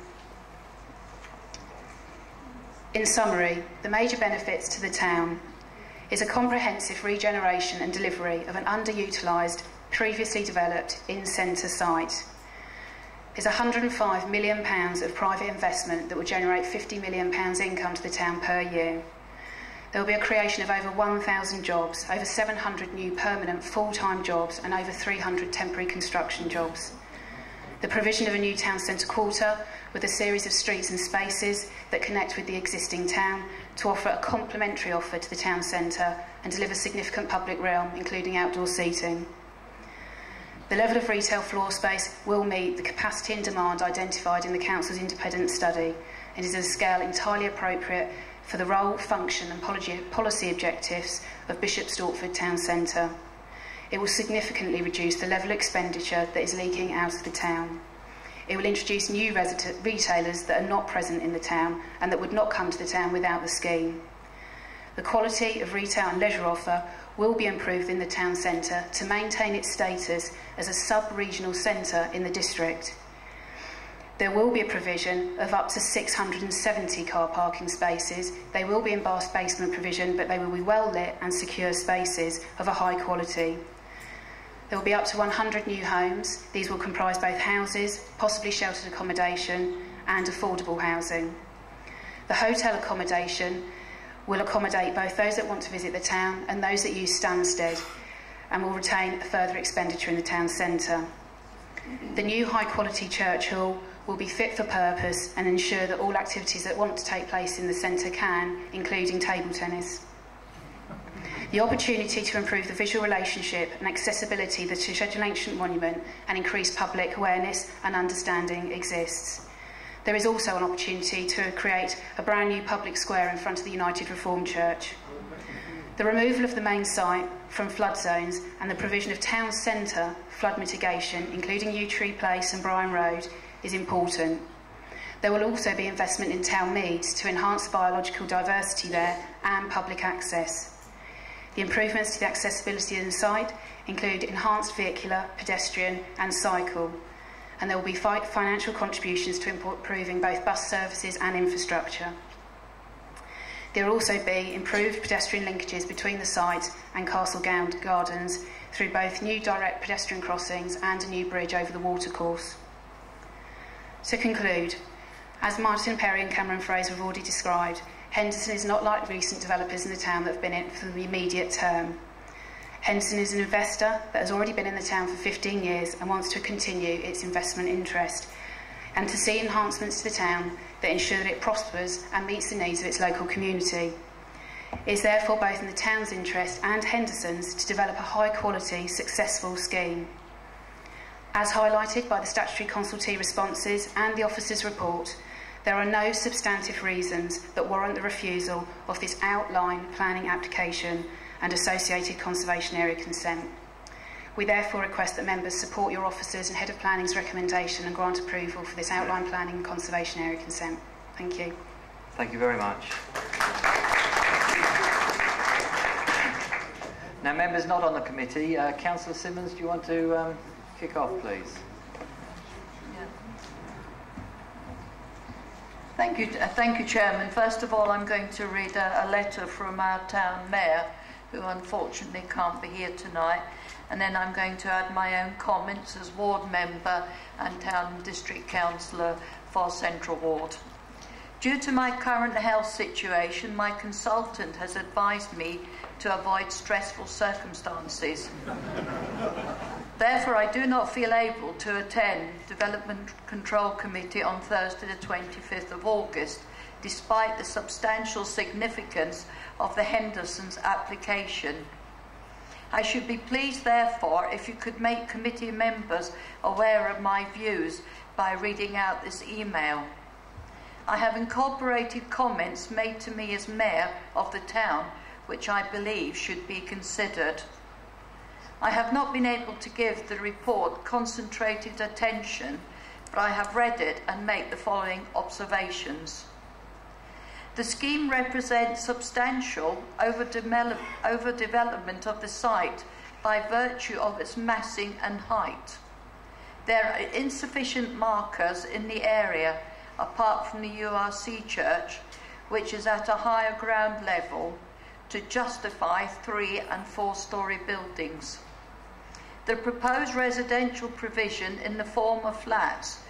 In summary, the major benefits to the town is a comprehensive regeneration and delivery of an underutilised, previously developed in-centre site. There's £105 million of private investment that will generate £50 million income to the town per year. There will be a creation of over 1,000 jobs, over 700 new permanent full-time jobs and over 300 temporary construction jobs. The provision of a new town centre quarter with a series of streets and spaces that connect with the existing town to offer a complementary offer to the town centre and deliver significant public realm, including outdoor seating. The level of retail floor space will meet the capacity and demand identified in the Council's independent study and is at a scale entirely appropriate for the role, function and policy objectives of Bishop Stortford Town Centre. It will significantly reduce the level of expenditure that is leaking out of the town. It will introduce new retailers that are not present in the town and that would not come to the town without the scheme. The quality of retail and leisure offer will be improved in the town centre to maintain its status as a sub-regional centre in the district. There will be a provision of up to 670 car parking spaces. They will be in bar basement provision, but they will be well lit and secure spaces of a high quality. There will be up to 100 new homes. These will comprise both houses, possibly sheltered accommodation, and affordable housing. The hotel accommodation will accommodate both those that want to visit the town and those that use Stansted, and will retain a further expenditure in the town centre. The new high-quality church hall will be fit for purpose and ensure that all activities that want to take place in the centre can, including table tennis. The opportunity to improve the visual relationship and accessibility to the Scheduled Ancient Monument and increase public awareness and understanding exists. There is also an opportunity to create a brand new public square in front of the United Reformed Church. The removal of the main site from flood zones and the provision of town centre flood mitigation, including Yew Tree Place and Bryan Road, is important. There will also be investment in town meads to enhance the biological diversity there and public access. The improvements to the accessibility of the site include enhanced vehicular, pedestrian and cycle, and there will be financial contributions to improving both bus services and infrastructure. There will also be improved pedestrian linkages between the site and Castle Gardens through both new direct pedestrian crossings and a new bridge over the watercourse. To conclude, as Martin Perry and Cameron Fraser have already described, Henderson is not like recent developers in the town that have been in it for the immediate term. Henderson is an investor that has already been in the town for 15 years and wants to continue its investment interest and to see enhancements to the town that ensure that it prospers and meets the needs of its local community. It is therefore both in the town's interest and Henderson's to develop a high-quality, successful scheme. As highlighted by the statutory consultee responses and the officer's report, There are no substantive reasons that warrant the refusal of this outline planning application and associated conservation area consent. We therefore request that members support your officers and Head of Planning's recommendation and grant approval for this outline planning and conservation area consent. Thank you. Thank you very much. Now, members not on the committee, Councillor Simmons, do you want to kick off, please? Thank you, Chairman. First of all, I'm going to read a letter from our town mayor, who unfortunately can't be here tonight, and then I'm going to add my own comments as ward member and town and district councillor for Central Ward. Due to my current health situation, my consultant has advised me to avoid stressful circumstances. Therefore, I do not feel able to attend Development Control Committee on Thursday the 25th of August, despite the substantial significance of the Henderson's application. I should be pleased, therefore, if you could make committee members aware of my views by reading out this email. I have incorporated comments made to me as mayor of the town, which I believe should be considered. I have not been able to give the report concentrated attention, but I have read it and make the following observations. The scheme represents substantial overdevelopment of the site by virtue of its massing and height. There are insufficient markers in the area, apart from the URC church, which is at a higher ground level, to justify 3- and 4-storey buildings. The proposed residential provision in the form of flats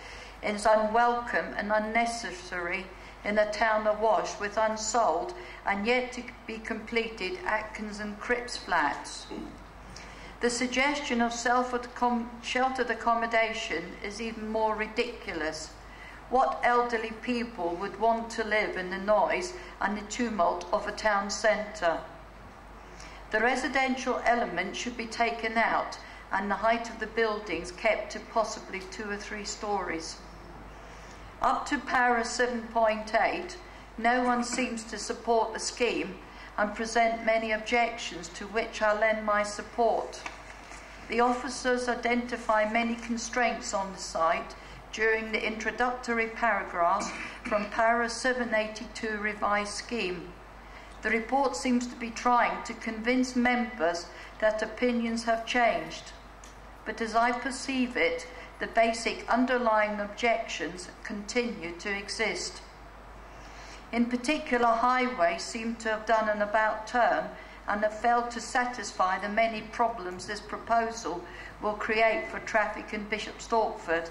is unwelcome and unnecessary in a town awash with unsold and yet to be completed Atkins and Cripps flats. The suggestion of sheltered accommodation is even more ridiculous. What elderly people would want to live in the noise and the tumult of a town centre? The residential element should be taken out and the height of the buildings kept to possibly 2 or 3 stories. Up to para 7.8, no one seems to support the scheme and present many objections, to which I lend my support. The officers identify many constraints on the site during the introductory paragraphs from para 782 revised scheme. The report seems to be trying to convince members that opinions have changed, but as I perceive it, the basic underlying objections continue to exist. In particular, highways seem to have done an about turn and have failed to satisfy the many problems this proposal will create for traffic in Bishop Stortford.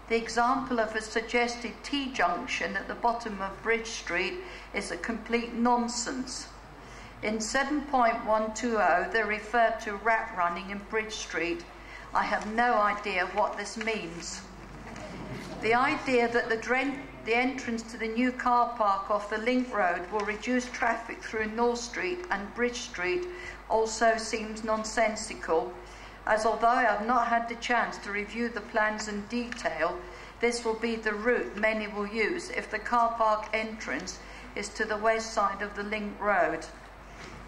The example of a suggested T-junction at the bottom of Bridge Street is a complete nonsense. In 7.120, they refer to rat running in Bridge Street. I have no idea what this means. The idea that the entrance to the new car park off the Link Road will reduce traffic through North Street and Bridge Street also seems nonsensical, as although I have not had the chance to review the plans in detail, this will be the route many will use if the car park entrance is to the west side of the Link Road.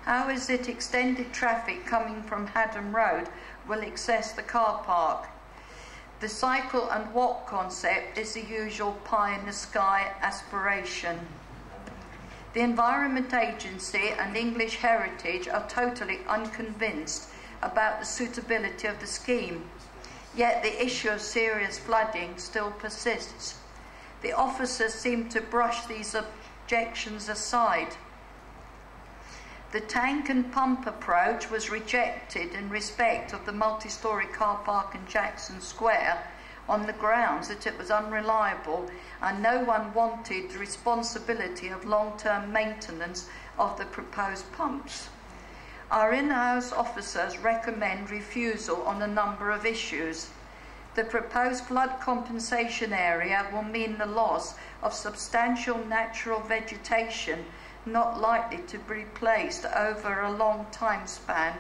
How is it extended traffic coming from Haddon Road will access the car park? The cycle and walk concept is the usual pie-in-the-sky aspiration. The Environment Agency and English Heritage are totally unconvinced about the suitability of the scheme, yet the issue of serious flooding still persists. The officers seem to brush these objections aside. The tank and pump approach was rejected in respect of the multi-storey car park in Jackson Square on the grounds that it was unreliable and no one wanted the responsibility of long-term maintenance of the proposed pumps. Our in-house officers recommend refusal on a number of issues. The proposed flood compensation area will mean the loss of substantial natural vegetation not likely to be replaced over a long time span,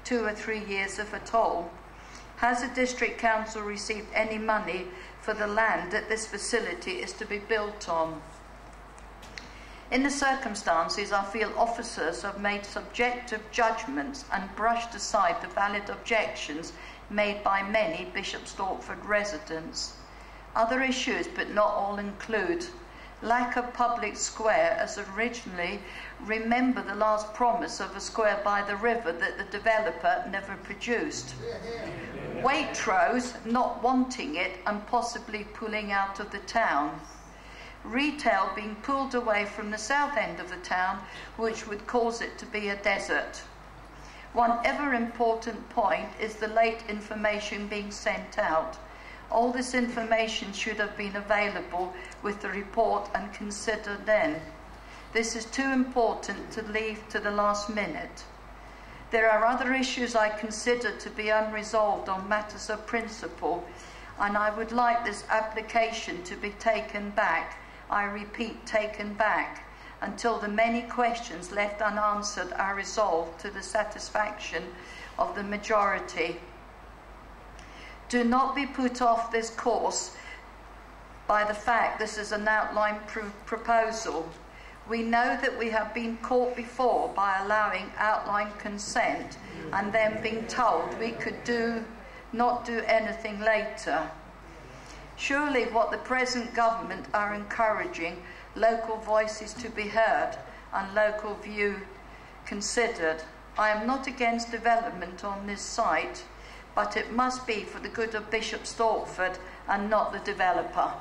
2 or 3 years if at all. Has the District Council received any money for the land that this facility is to be built on? In the circumstances, I feel officers have made subjective judgments and brushed aside the valid objections made by many Bishop Stortford residents. Other issues, but not all, include lack of public square, as originally, remember the last promise of a square by the river that the developer never produced. Waitrose not wanting it and possibly pulling out of the town. Retail being pulled away from the south end of the town, which would cause it to be a desert. One ever important point is the late information being sent out. All this information should have been available with the report and considered then. This is too important to leave to the last minute. There are other issues I consider to be unresolved on matters of principle, and I would like this application to be taken back. I repeat, taken back, until the many questions left unanswered are resolved to the satisfaction of the majority. Do not be put off this course by the fact this is an outline proposal. We know that we have been caught before by allowing outline consent and then being told we could not do anything later. Surely what the present government are encouraging local voices to be heard and local view considered. I am not against development on this site, but it must be for the good of Bishop Stortford and not the developer.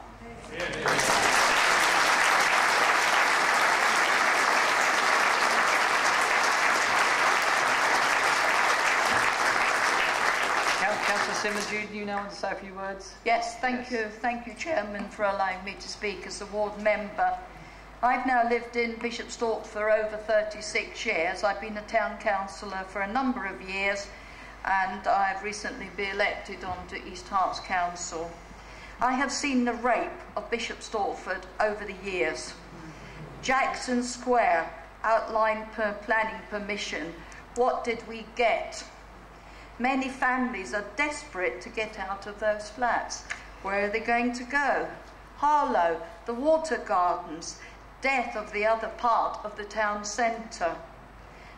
Councillor Simmons, do you now want to say a few words? Yes, thank you, Chairman, for allowing me to speak as a ward member. I've now lived in Bishop Stortford for over 36 years. I've been a town councillor for a number of years, and I've recently been elected onto East Herts Council. I have seen the rape of Bishop Stortford over the years. Jackson Square, outline per planning permission. What did we get? Many families are desperate to get out of those flats. Where are they going to go? Harlow, the water gardens, death of the other part of the town centre.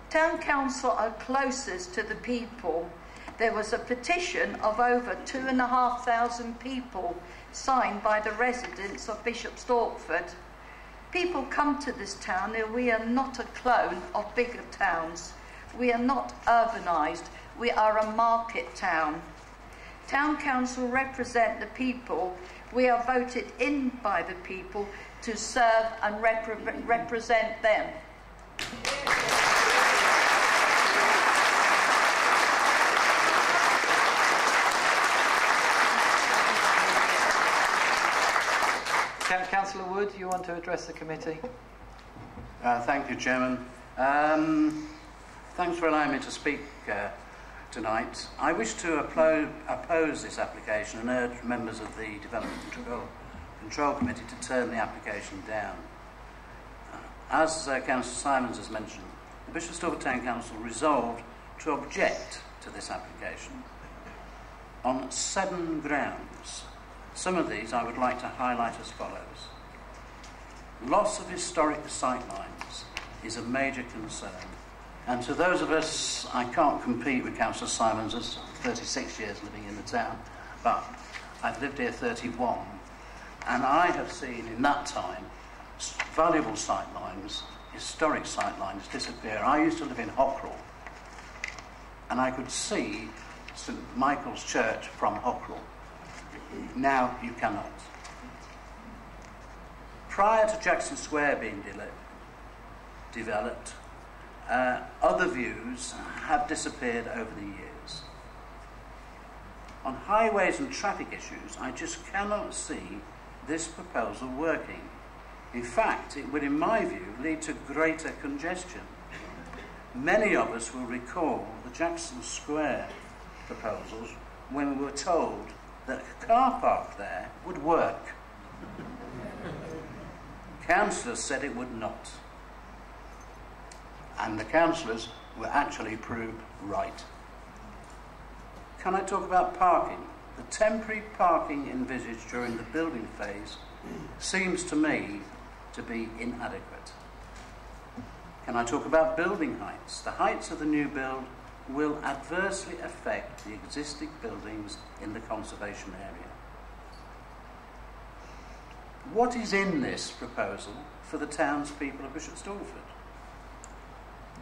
Town council are closest to the people. There was a petition of over 2,500 people signed by the residents of Bishop Stortford. People come to this town and we are not a clone of bigger towns. We are not urbanised. We are a market town. Town council represent the people. We are voted in by the people to serve and represent them. Councillor Wood, you want to address the committee? Thank you, Chairman. Thanks for allowing me to speak tonight. I wish to oppose this application and urge members of the Development Control Committee to turn the application down. As Councillor Simons has mentioned, the Bishop Stortford Town Council resolved to object to this application on 7 grounds. Some of these I would like to highlight as follows. Loss of historic sightlines is a major concern. And to those of us, I can't compete with Councillor Simons as 36 years living in the town, but I've lived here 31, and I have seen in that time valuable sightlines, historic sightlines disappear. I used to live in Hockrell, and I could see St Michael's Church from Hockrell. Now you cannot. Prior to Jackson Square being developed, other views have disappeared over the years. On highways and traffic issues, I just cannot see this proposal working. In fact, it would, in my view, lead to greater congestion. Many of us will recall the Jackson Square proposals when we were told that a car park there would work. Councillors said it would not. And the councillors were actually proved right. Can I talk about parking? The temporary parking envisaged during the building phase seems to me to be inadequate. Can I talk about building heights? The heights of the new build will adversely affect the existing buildings in the conservation area. What is in this proposal for the townspeople of Bishop Stortford?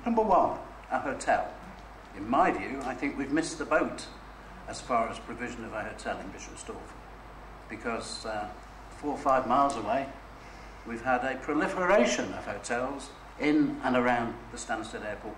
Number one, a hotel. In my view, I think we've missed the boat as far as provision of a hotel in Bishop Stortford, because 4 or 5 miles away we've had a proliferation of hotels in and around the Stansted Airport.